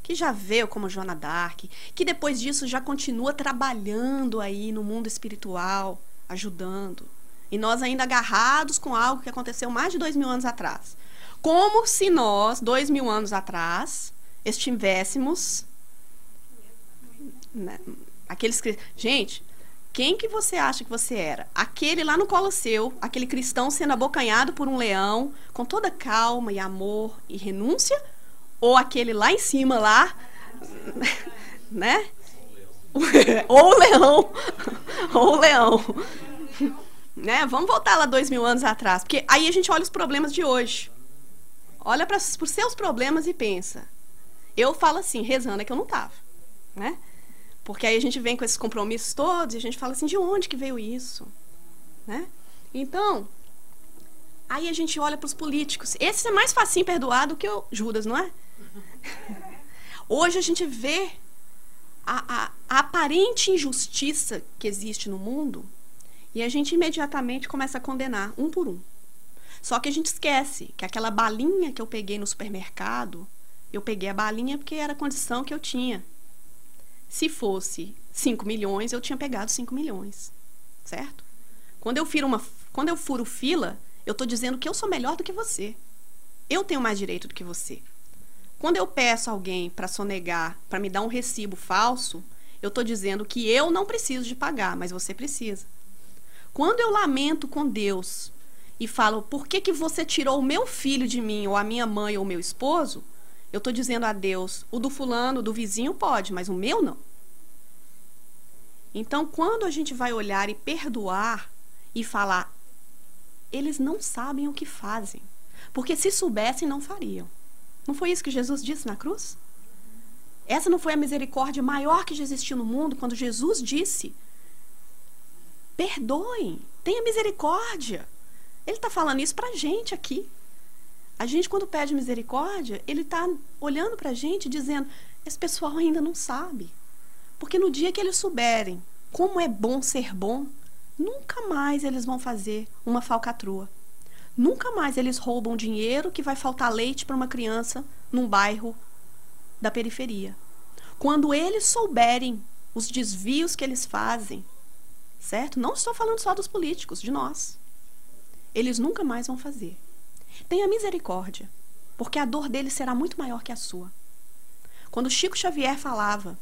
que já veio como Joana d'Arc, que depois disso já continua trabalhando aí no mundo espiritual, ajudando. E nós ainda agarrados com algo que aconteceu mais de 2000 anos atrás. Como se nós, 2000 anos atrás, estivéssemos... né, aqueles... Gente... Quem que você acha que você era? Aquele lá no Colosseu, aquele cristão sendo abocanhado por um leão, com toda calma e amor e renúncia? Ou aquele lá em cima, lá, né? Ou o leão. Ou o leão. Né? Vamos voltar lá 2000 anos atrás, porque aí a gente olha os problemas de hoje. Olha para os seus problemas e pensa. Eu falo assim, rezando é que eu não estava, né? Porque aí a gente vem com esses compromissos todos e a gente fala assim, de onde que veio isso? Né? Então, aí a gente olha para os políticos. Esse é mais facinho perdoar do que o Judas, não é? Hoje a gente vê a aparente injustiça que existe no mundo e a gente imediatamente começa a condenar, um por um. Só que a gente esquece que aquela balinha que eu peguei no supermercado, eu peguei a balinha porque era a condição que eu tinha. Se fosse 5 milhões, eu tinha pegado 5 milhões, certo? Quando eu furo fila, eu estou dizendo que eu sou melhor do que você. Eu tenho mais direito do que você. Quando eu peço alguém para sonegar, para me dar um recibo falso, eu estou dizendo que eu não preciso de pagar, mas você precisa. Quando eu lamento com Deus e falo, por que que você tirou o meu filho de mim, ou a minha mãe, ou o meu esposo, eu estou dizendo a Deus, o do fulano, do vizinho pode, mas o meu não. Então, quando a gente vai olhar e perdoar e falar, eles não sabem o que fazem, porque se soubessem, não fariam. Não foi isso que Jesus disse na cruz? Essa não foi a misericórdia maior que já existiu no mundo, quando Jesus disse, perdoem, tenha misericórdia. Ele está falando isso para a gente aqui. A gente, quando pede misericórdia, ele está olhando para a gente dizendo, esse pessoal ainda não sabe. Porque no dia que eles souberem como é bom ser bom, nunca mais eles vão fazer uma falcatrua. Nunca mais eles roubam dinheiro que vai faltar leite para uma criança num bairro da periferia. Quando eles souberem os desvios que eles fazem, certo? Não estou falando só dos políticos, de nós. Eles nunca mais vão fazer. Tenha misericórdia, porque a dor deles será muito maior que a sua. Quando Chico Xavier falava,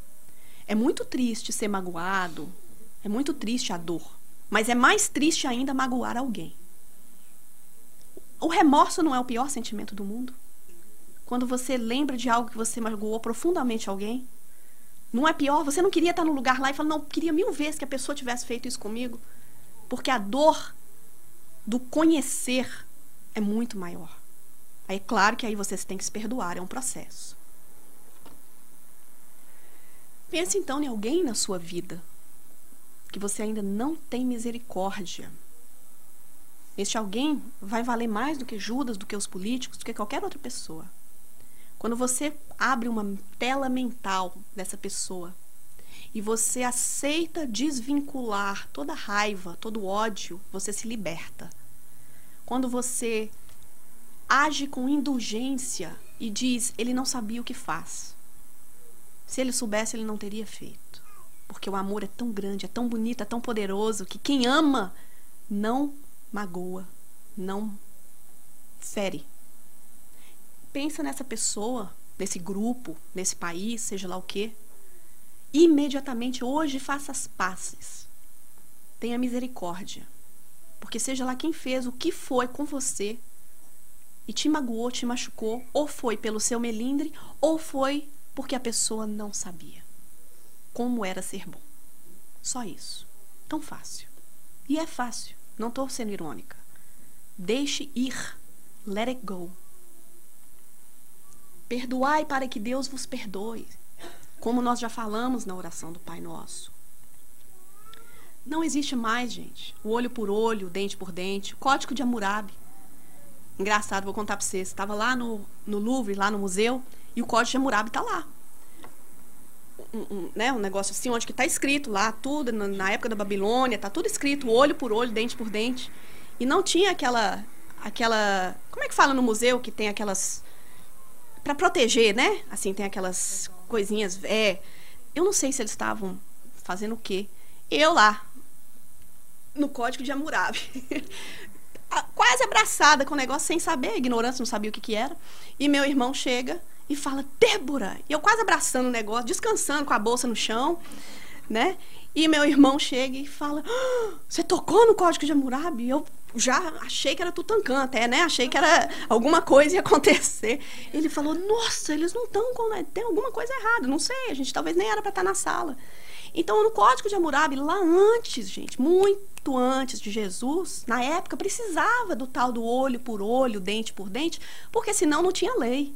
é muito triste ser magoado, é muito triste a dor, mas é mais triste ainda magoar alguém. O remorso não é o pior sentimento do mundo? Quando você lembra de algo que você magoou profundamente alguém, não é pior? Você não queria estar no lugar lá e falar, não, queria 1000 vezes que a pessoa tivesse feito isso comigo? Porque a dor do conhecer é muito maior. Aí, claro que aí você tem que se perdoar, é um processo. Pense então em alguém na sua vida que você ainda não tem misericórdia. Este alguém vai valer mais do que Judas, do que os políticos, do que qualquer outra pessoa. Quando você abre uma tela mental dessa pessoa e você aceita desvincular toda raiva, todo ódio, você se liberta. Quando você age com indulgência e diz, ele não sabia o que faz. Se ele soubesse, ele não teria feito. Porque o amor é tão grande, é tão bonito, é tão poderoso, que quem ama não magoa, não fere. Pensa nessa pessoa, nesse grupo, nesse país, seja lá o quê. Imediatamente, hoje, faça as pazes. Tenha misericórdia. Porque seja lá quem fez, o que foi com você, e te magoou, te machucou, ou foi pelo seu melindre, ou foi porque a pessoa não sabia como era ser bom. Só isso. Tão fácil. E é fácil. Não estou sendo irônica. Deixe ir. Let it go. Perdoai para que Deus vos perdoe. Como nós já falamos na oração do Pai Nosso. Não existe mais, gente, o olho por olho, dente por dente, o Código de Hammurabi. Engraçado, vou contar para vocês. Estava lá no Louvre, lá no museu, e o Código de Hammurabi está lá. Um negócio assim, onde que está escrito lá, tudo, na época da Babilônia, está tudo escrito, olho por olho, dente por dente. E não tinha aquela... Como é que fala no museu que tem aquelas... Para proteger, né? Assim, tem aquelas coisinhas... eu não sei se eles estavam fazendo o quê. Eu lá, no Código de Hammurabi, quase abraçada com o negócio, sem saber, ignorância, não sabia o que era. E meu irmão chega e fala, Débora! E eu quase abraçando o negócio, descansando com a bolsa no chão, né? E meu irmão chega e fala, você tocou no Código de Hammurabi? Eu já achei que era Tutankhamon até, né? Achei que era alguma coisa ia acontecer. Ele falou, nossa, eles não estão com... Tem alguma coisa errada, não sei, a gente talvez nem era para estar na sala. Então, no Código de Hammurabi, lá antes, gente, muito antes de Jesus, na época, precisava do tal do olho por olho, dente por dente, porque senão não tinha lei.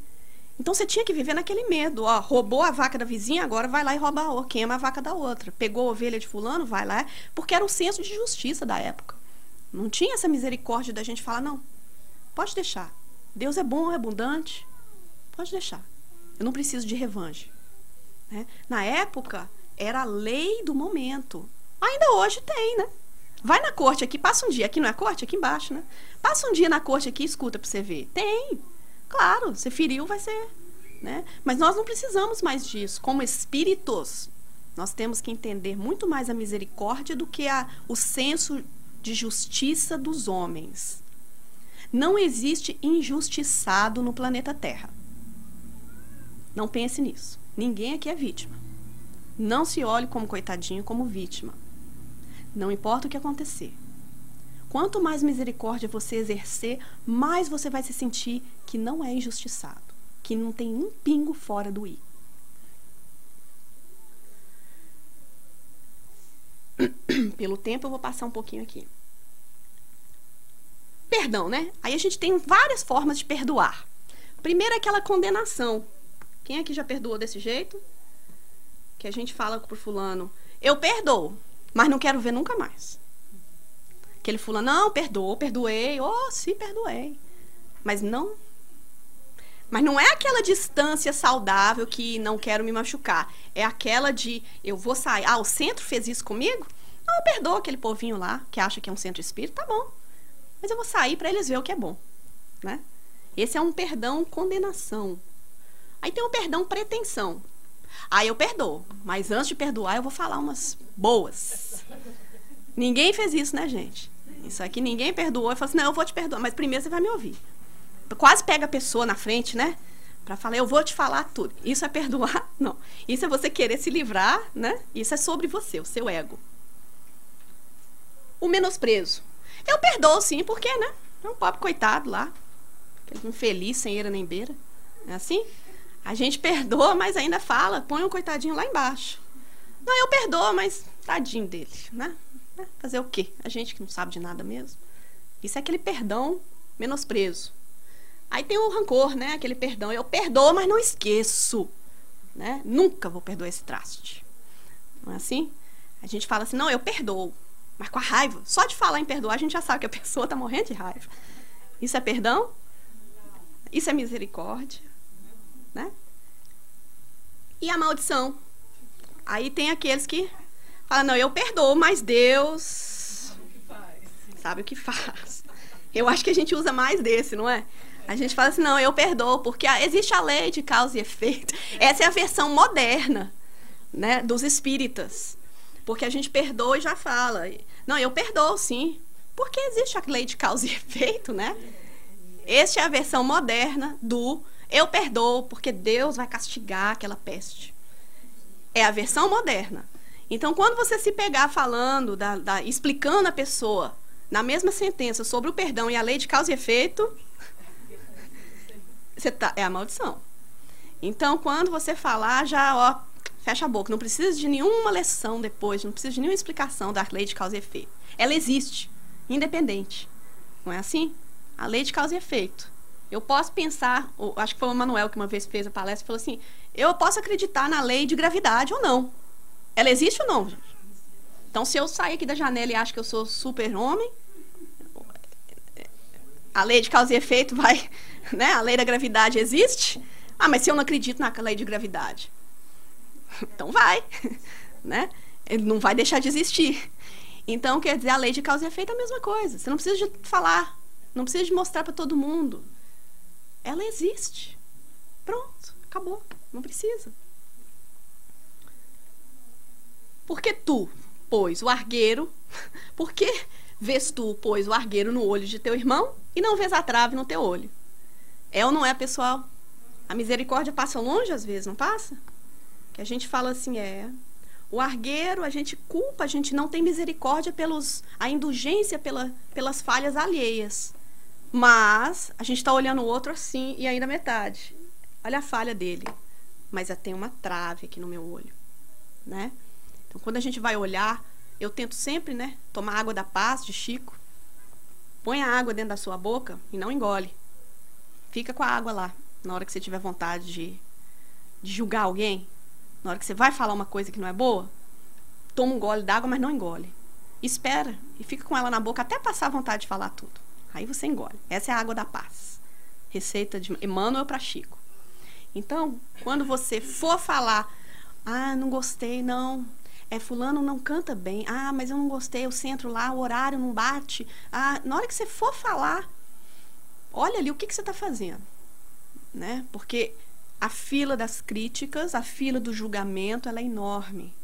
Então, você tinha que viver naquele medo. Ó, roubou a vaca da vizinha, agora vai lá e rouba a outra, queima a vaca da outra. Pegou a ovelha de fulano, vai lá, porque era o senso de justiça da época. Não tinha essa misericórdia da gente falar, não, pode deixar. Deus é bom, é abundante, pode deixar. Eu não preciso de revanche. Né? Na época, era a lei do momento. Ainda hoje tem, né? Vai na corte aqui, passa um dia. Aqui não é corte? Aqui embaixo, né? Passa um dia na corte aqui e escuta pra você ver. Tem. Claro, você feriu, vai ser. Né? Mas nós não precisamos mais disso. Como espíritos, nós temos que entender muito mais a misericórdia do que o senso de justiça dos homens. Não existe injustiçado no planeta Terra. Não pense nisso. Ninguém aqui é vítima. Não se olhe como coitadinho, como vítima. Não importa o que acontecer. Quanto mais misericórdia você exercer, mais você vai se sentir que não é injustiçado, que não tem um pingo fora do i. Pelo tempo eu vou passar um pouquinho aqui. Perdão, né? Aí a gente tem várias formas de perdoar. Primeiro é aquela condenação. Quem aqui já perdoou desse jeito? Que a gente fala pro fulano, eu perdoo, mas não quero ver nunca mais. Aquele fulano, não, perdoei, sim, perdoei. Mas não é aquela distância saudável que não quero me machucar. É aquela de, eu vou sair, o centro fez isso comigo? Não, eu perdoo aquele povinho lá, que acha que é um centro espírita, tá bom. Mas eu vou sair para eles verem o que é bom, né? Esse é um perdão condenação. Aí tem um perdão pretensão. Eu perdoo, mas antes de perdoar eu vou falar umas boas. Ninguém fez isso, né, gente? Isso aqui ninguém perdoou e falou assim, não, eu vou te perdoar, mas primeiro você vai me ouvir. Quase pega a pessoa na frente, né? Para falar, eu vou te falar tudo. Isso é perdoar? Não. Isso é você querer se livrar, né? Isso é sobre você, o seu ego. O menosprezo. Eu perdoo, sim, porque, né? É um pobre coitado lá. Aquele infeliz, sem eira nem beira. Não é assim? A gente perdoa, mas ainda fala, põe um coitadinho lá embaixo. Não, eu perdoo, mas tadinho dele, né? Fazer o quê? A gente que não sabe de nada mesmo. Isso é aquele perdão menosprezo. Aí tem o rancor, né? Aquele perdão. Eu perdoo, mas não esqueço. Né? Nunca vou perdoar esse traste. Não é assim? A gente fala assim, não, eu perdoo. Mas com a raiva. Só de falar em perdoar, a gente já sabe que a pessoa está morrendo de raiva. Isso é perdão? Isso é misericórdia. Né? E a maldição. Aí tem aqueles que falam, não, eu perdoo, mas Deus sabe o que faz. Eu acho que a gente usa mais desse, não é? A gente fala assim, não, eu perdoo, porque existe a lei de causa e efeito. Essa é a versão moderna, né, dos espíritas. Porque a gente perdoa e já fala. Não, eu perdoo, sim. Porque existe a lei de causa e efeito, né? Esta é a versão moderna do eu perdoo, porque Deus vai castigar aquela peste. É a versão moderna. Então, quando você se pegar falando, explicando a pessoa, na mesma sentença, sobre o perdão e a lei de causa e efeito, é a maldição. Então, quando você falar, já, fecha a boca. Não precisa de nenhuma lição depois, não precisa de nenhuma explicação da lei de causa e efeito. Ela existe, independente. Não é assim? A lei de causa e efeito. Eu posso pensar, acho que foi o Manuel que uma vez fez a palestra, falou assim, eu posso acreditar na lei de gravidade ou não. Ela existe ou não, gente? Então, se eu sair aqui da janela e acho que eu sou super-homem, a lei de causa e efeito vai, né? A lei da gravidade existe? Mas se eu não acredito na lei de gravidade? Então vai, né? Ele não vai deixar de existir. Então, quer dizer, a lei de causa e efeito é a mesma coisa. Você não precisa de falar, não precisa de mostrar para todo mundo. Ela existe. Pronto, acabou. Não precisa. Porque tu, pois, o argueiro... Por que vês tu, pois, o argueiro no olho de teu irmão e não vês a trave no teu olho? É ou não é, pessoal? A misericórdia passa longe às vezes, não passa? Que a gente fala assim, o argueiro, a gente culpa, a gente não tem misericórdia a indulgência pelas falhas alheias. Mas a gente está olhando o outro assim e ainda metade. Olha a falha dele. Mas tem uma trave aqui no meu olho, né? Então, quando a gente vai olhar, eu tento sempre, né, tomar água da paz de Chico. Põe a água dentro da sua boca e não engole. Fica com a água lá, na hora que você tiver vontade de julgar alguém. Na hora que você vai falar uma coisa que não é boa, toma um gole d'água, mas não engole. Espera e fica com ela na boca até passar a vontade de falar tudo. Aí você engole. Essa é a água da paz. Receita de Emmanuel para Chico. Então, quando você for falar, não gostei, não... fulano não canta bem. Mas eu não gostei, o centro lá, o horário não bate. Na hora que você for falar, olha ali o que você está fazendo. Né? Porque a fila das críticas, a fila do julgamento, ela é enorme.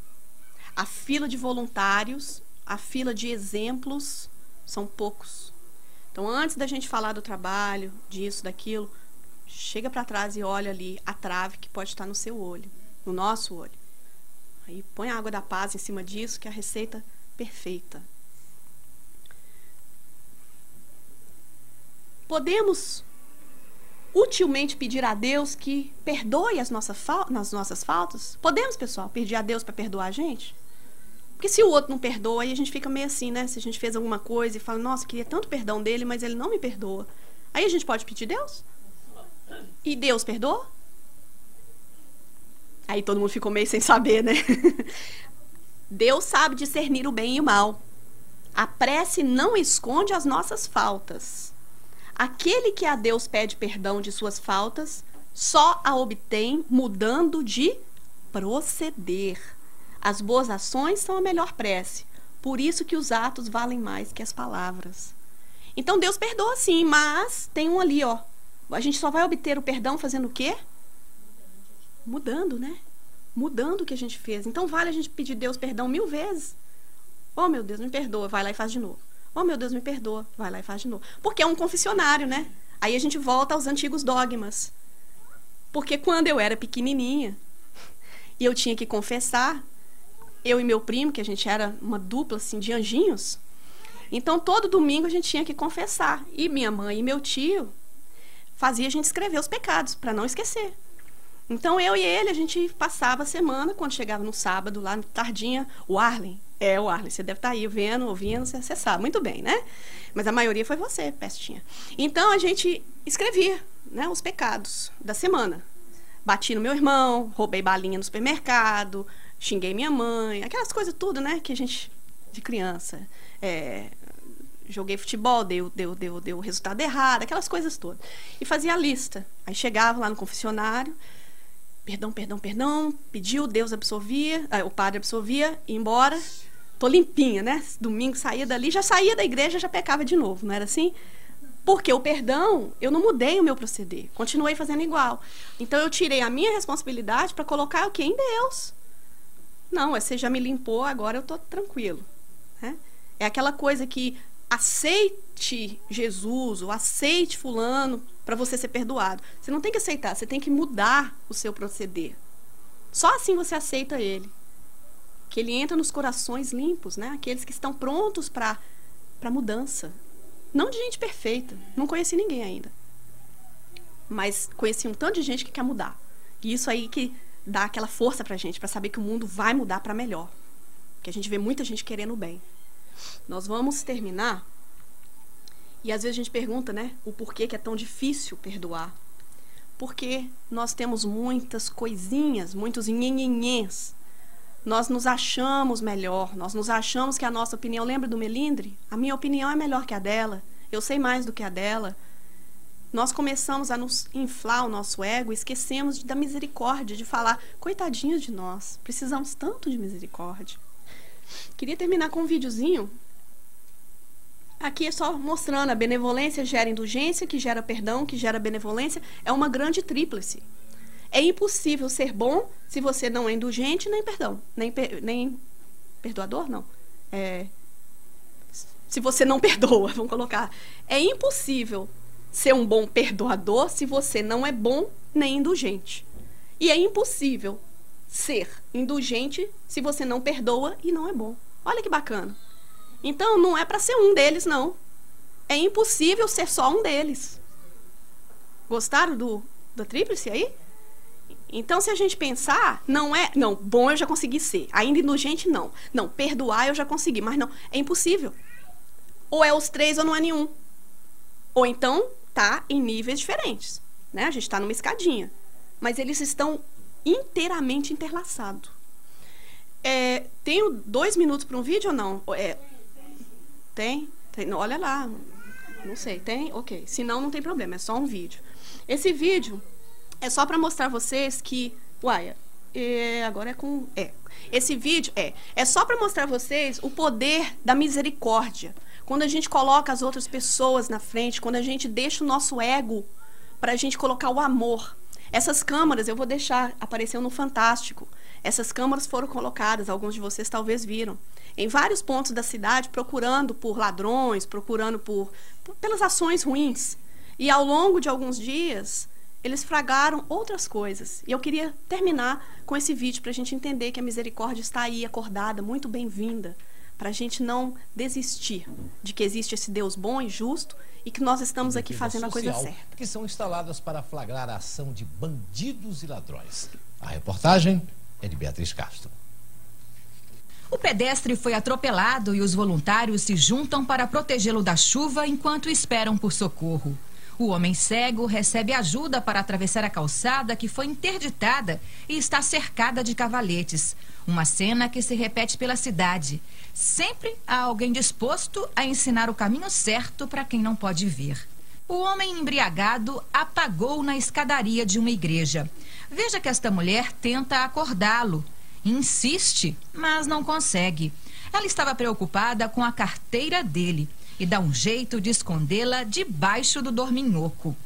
A fila de voluntários, a fila de exemplos, São poucos. Então, antes da gente falar do trabalho, disso, daquilo, chega para trás e olha ali a trave que pode estar no seu olho, no nosso olho. Aí põe a água da paz em cima disso, que é a receita perfeita. Podemos utilmente pedir a Deus que perdoe as nossas faltas? Podemos, pessoal, pedir a Deus para perdoar a gente? Porque se o outro não perdoa, aí a gente fica meio assim, né? Se a gente fez alguma coisa e fala, nossa, queria tanto perdão dele, mas ele não me perdoa. Aí a gente pode pedir Deus? E Deus perdoa? Aí todo mundo ficou meio sem saber, né? Deus sabe discernir o bem e o mal. A prece não esconde as nossas faltas. Aquele que a Deus pede perdão de suas faltas, só a obtém mudando de proceder. As boas ações são a melhor prece. Por isso que os atos valem mais que as palavras. Então Deus perdoa sim, mas tem um ali, ó. A gente só vai obter o perdão fazendo o quê? Mudando, né? Mudando o que a gente fez. Então vale a gente pedir Deus perdão 1000 vezes. Oh, meu Deus, me perdoa. Vai lá e faz de novo. Oh, meu Deus, me perdoa. Vai lá e faz de novo. Porque é um confessionário, né? Aí a gente volta aos antigos dogmas. Porque quando eu era pequenininha e eu tinha que confessar, eu e meu primo, que a gente era uma dupla assim de anjinhos, então todo domingo a gente tinha que confessar. E minha mãe e meu tio fazia a gente escrever os pecados, para não esquecer. Então eu e ele, a gente passava a semana, quando chegava no sábado, lá tardinha, o Arlen, você deve estar aí vendo, ouvindo, você sabe muito bem, né? Mas a maioria foi você, pestinha. Então a gente escrevia, né, os pecados da semana. Bati no meu irmão, roubei balinha no supermercado, xinguei minha mãe, aquelas coisas tudo, né, que a gente, de criança, joguei futebol, deu resultado errado, aquelas coisas todas. E fazia a lista. Aí chegava lá no confessionário, perdão, pediu, Deus absolvia, o padre absolvia, ia embora, tô limpinha, né? Domingo saía dali, já saía da igreja, já pecava de novo, não era assim? Porque o perdão, eu não mudei o meu proceder, continuei fazendo igual. Então eu tirei a minha responsabilidade para colocar o quê? Em Deus. Não, você já me limpou, agora eu tô tranquilo, né? É aquela coisa que aceite Jesus ou aceite fulano para você ser perdoado. Você não tem que aceitar, você tem que mudar o seu proceder. Só assim você aceita ele. Que ele entra nos corações limpos, né? Aqueles que estão prontos para mudança. Não de gente perfeita. Não conheci ninguém ainda. Mas conheci um tanto de gente que quer mudar. E isso aí que dá aquela força pra gente, para saber que o mundo vai mudar para melhor. Porque a gente vê muita gente querendo o bem. Nós vamos terminar. E às vezes a gente pergunta, né? O porquê que é tão difícil perdoar. Porque nós temos muitas coisinhas, muitos nhenhenhens. Nós nos achamos melhor, nós nos achamos que a nossa opinião... Lembra do Melindre? A minha opinião é melhor que a dela, eu sei mais do que a dela. Nós começamos a nos inflar o nosso ego, esquecemos da misericórdia, de falar, coitadinhos de nós, precisamos tanto de misericórdia. Queria terminar com um videozinho. Aqui é só mostrando a benevolência gera indulgência, que gera perdão, que gera benevolência. É uma grande tríplice. É impossível ser bom se você não é indulgente, nem perdão. Nem perdoador, não. Se você não perdoa, vamos colocar. É impossível ser um bom perdoador se você não é bom nem indulgente. E é impossível ser indulgente se você não perdoa e não é bom. Olha que bacana. Então, não é para ser um deles, não. É impossível ser só um deles. Gostaram da tríplice aí? Então, se a gente pensar, não, bom eu já consegui ser, ainda indulgente não. Não, perdoar eu já consegui, mas não, é impossível. Ou é os três ou não é nenhum. Ou então, tá em níveis diferentes, né? A gente está numa escadinha, mas eles estão inteiramente interlaçados. Tenho 2 minutos para um vídeo ou não? Tem? Olha lá, não sei, tem? Ok, se não, não tem problema, é só um vídeo. Esse vídeo... é só para mostrar a vocês que... agora é com... Esse vídeo é só para mostrar a vocês o poder da misericórdia. Quando a gente coloca as outras pessoas na frente, quando a gente deixa o nosso ego para a gente colocar o amor. Essas câmaras, eu vou deixar, apareceu no Fantástico. Essas câmaras foram colocadas, alguns de vocês talvez viram. em vários pontos da cidade, procurando por ladrões, procurando pelas ações ruins. E ao longo de alguns dias, eles fragaram outras coisas. E eu queria terminar com esse vídeo para a gente entender que a misericórdia está aí, acordada, muito bem-vinda, para a gente não desistir de que existe esse Deus bom e justo e que nós estamos aqui fazendo a coisa certa. Que são instaladas para flagrar a ação de bandidos e ladrões. A reportagem é de Beatriz Castro. O pedestre foi atropelado e os voluntários se juntam para protegê-lo da chuva enquanto esperam por socorro. O homem cego recebe ajuda para atravessar a calçada que foi interditada e está cercada de cavaletes. Uma cena que se repete pela cidade. Sempre há alguém disposto a ensinar o caminho certo para quem não pode ver. O homem embriagado apagou na escadaria de uma igreja. Veja que esta mulher tenta acordá-lo. Insiste, mas não consegue. Ela estava preocupada com a carteira dele e dá um jeito de escondê-la debaixo do dorminhoco.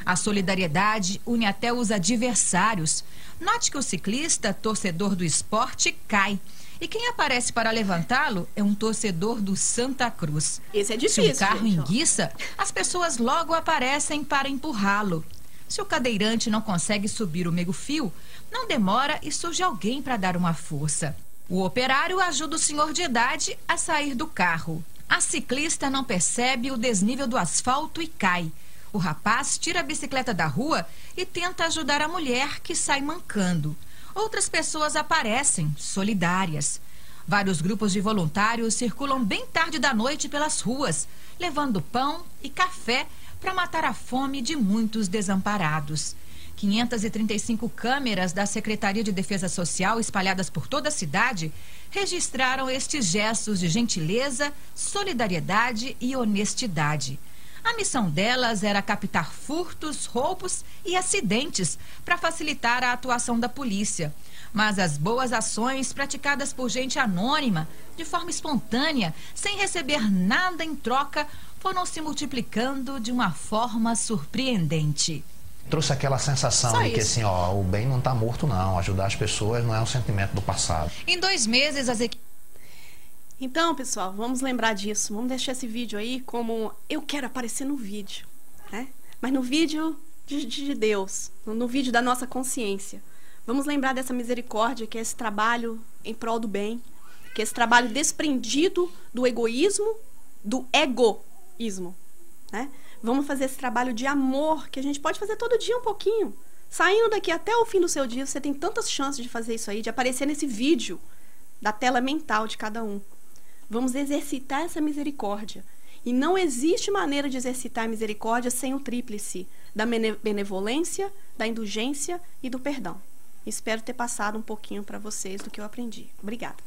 A solidariedade une até os adversários. Note que o ciclista, torcedor do esporte, cai. E quem aparece para levantá-lo é um torcedor do Santa Cruz. Esse é difícil. Se o carro enguiça, as pessoas logo aparecem para empurrá-lo. Se o cadeirante não consegue subir o meio-fio, não demora e surge alguém para dar uma força. O operário ajuda o senhor de idade a sair do carro. A ciclista não percebe o desnível do asfalto e cai. O rapaz tira a bicicleta da rua e tenta ajudar a mulher, que sai mancando. Outras pessoas aparecem, solidárias. Vários grupos de voluntários circulam bem tarde da noite pelas ruas, levando pão e café para matar a fome de muitos desamparados. 535 câmeras da Secretaria de Defesa Social espalhadas por toda a cidade registraram estes gestos de gentileza, solidariedade e honestidade. A missão delas era captar furtos, roubos e acidentes para facilitar a atuação da polícia. Mas as boas ações praticadas por gente anônima, de forma espontânea, sem receber nada em troca, foram se multiplicando de uma forma surpreendente. Trouxe aquela sensação de que assim, o bem não está morto não, ajudar as pessoas não é um sentimento do passado. Em 2 meses as equipes... Então, pessoal, vamos lembrar disso. Vamos deixar esse vídeo aí como eu quero aparecer no vídeo, né? Mas no vídeo de Deus, no vídeo da nossa consciência. Vamos lembrar dessa misericórdia, que é esse trabalho em prol do bem, que é esse trabalho desprendido do egoísmo, do egoísmo, né? Vamos fazer esse trabalho de amor, que a gente pode fazer todo dia um pouquinho. Saindo daqui até o fim do seu dia, você tem tantas chances de fazer isso aí, de aparecer nesse vídeo da tela mental de cada um. Vamos exercitar essa misericórdia. E não existe maneira de exercitar a misericórdia sem o tríplice da benevolência, da indulgência e do perdão. Espero ter passado um pouquinho para vocês do que eu aprendi. Obrigada.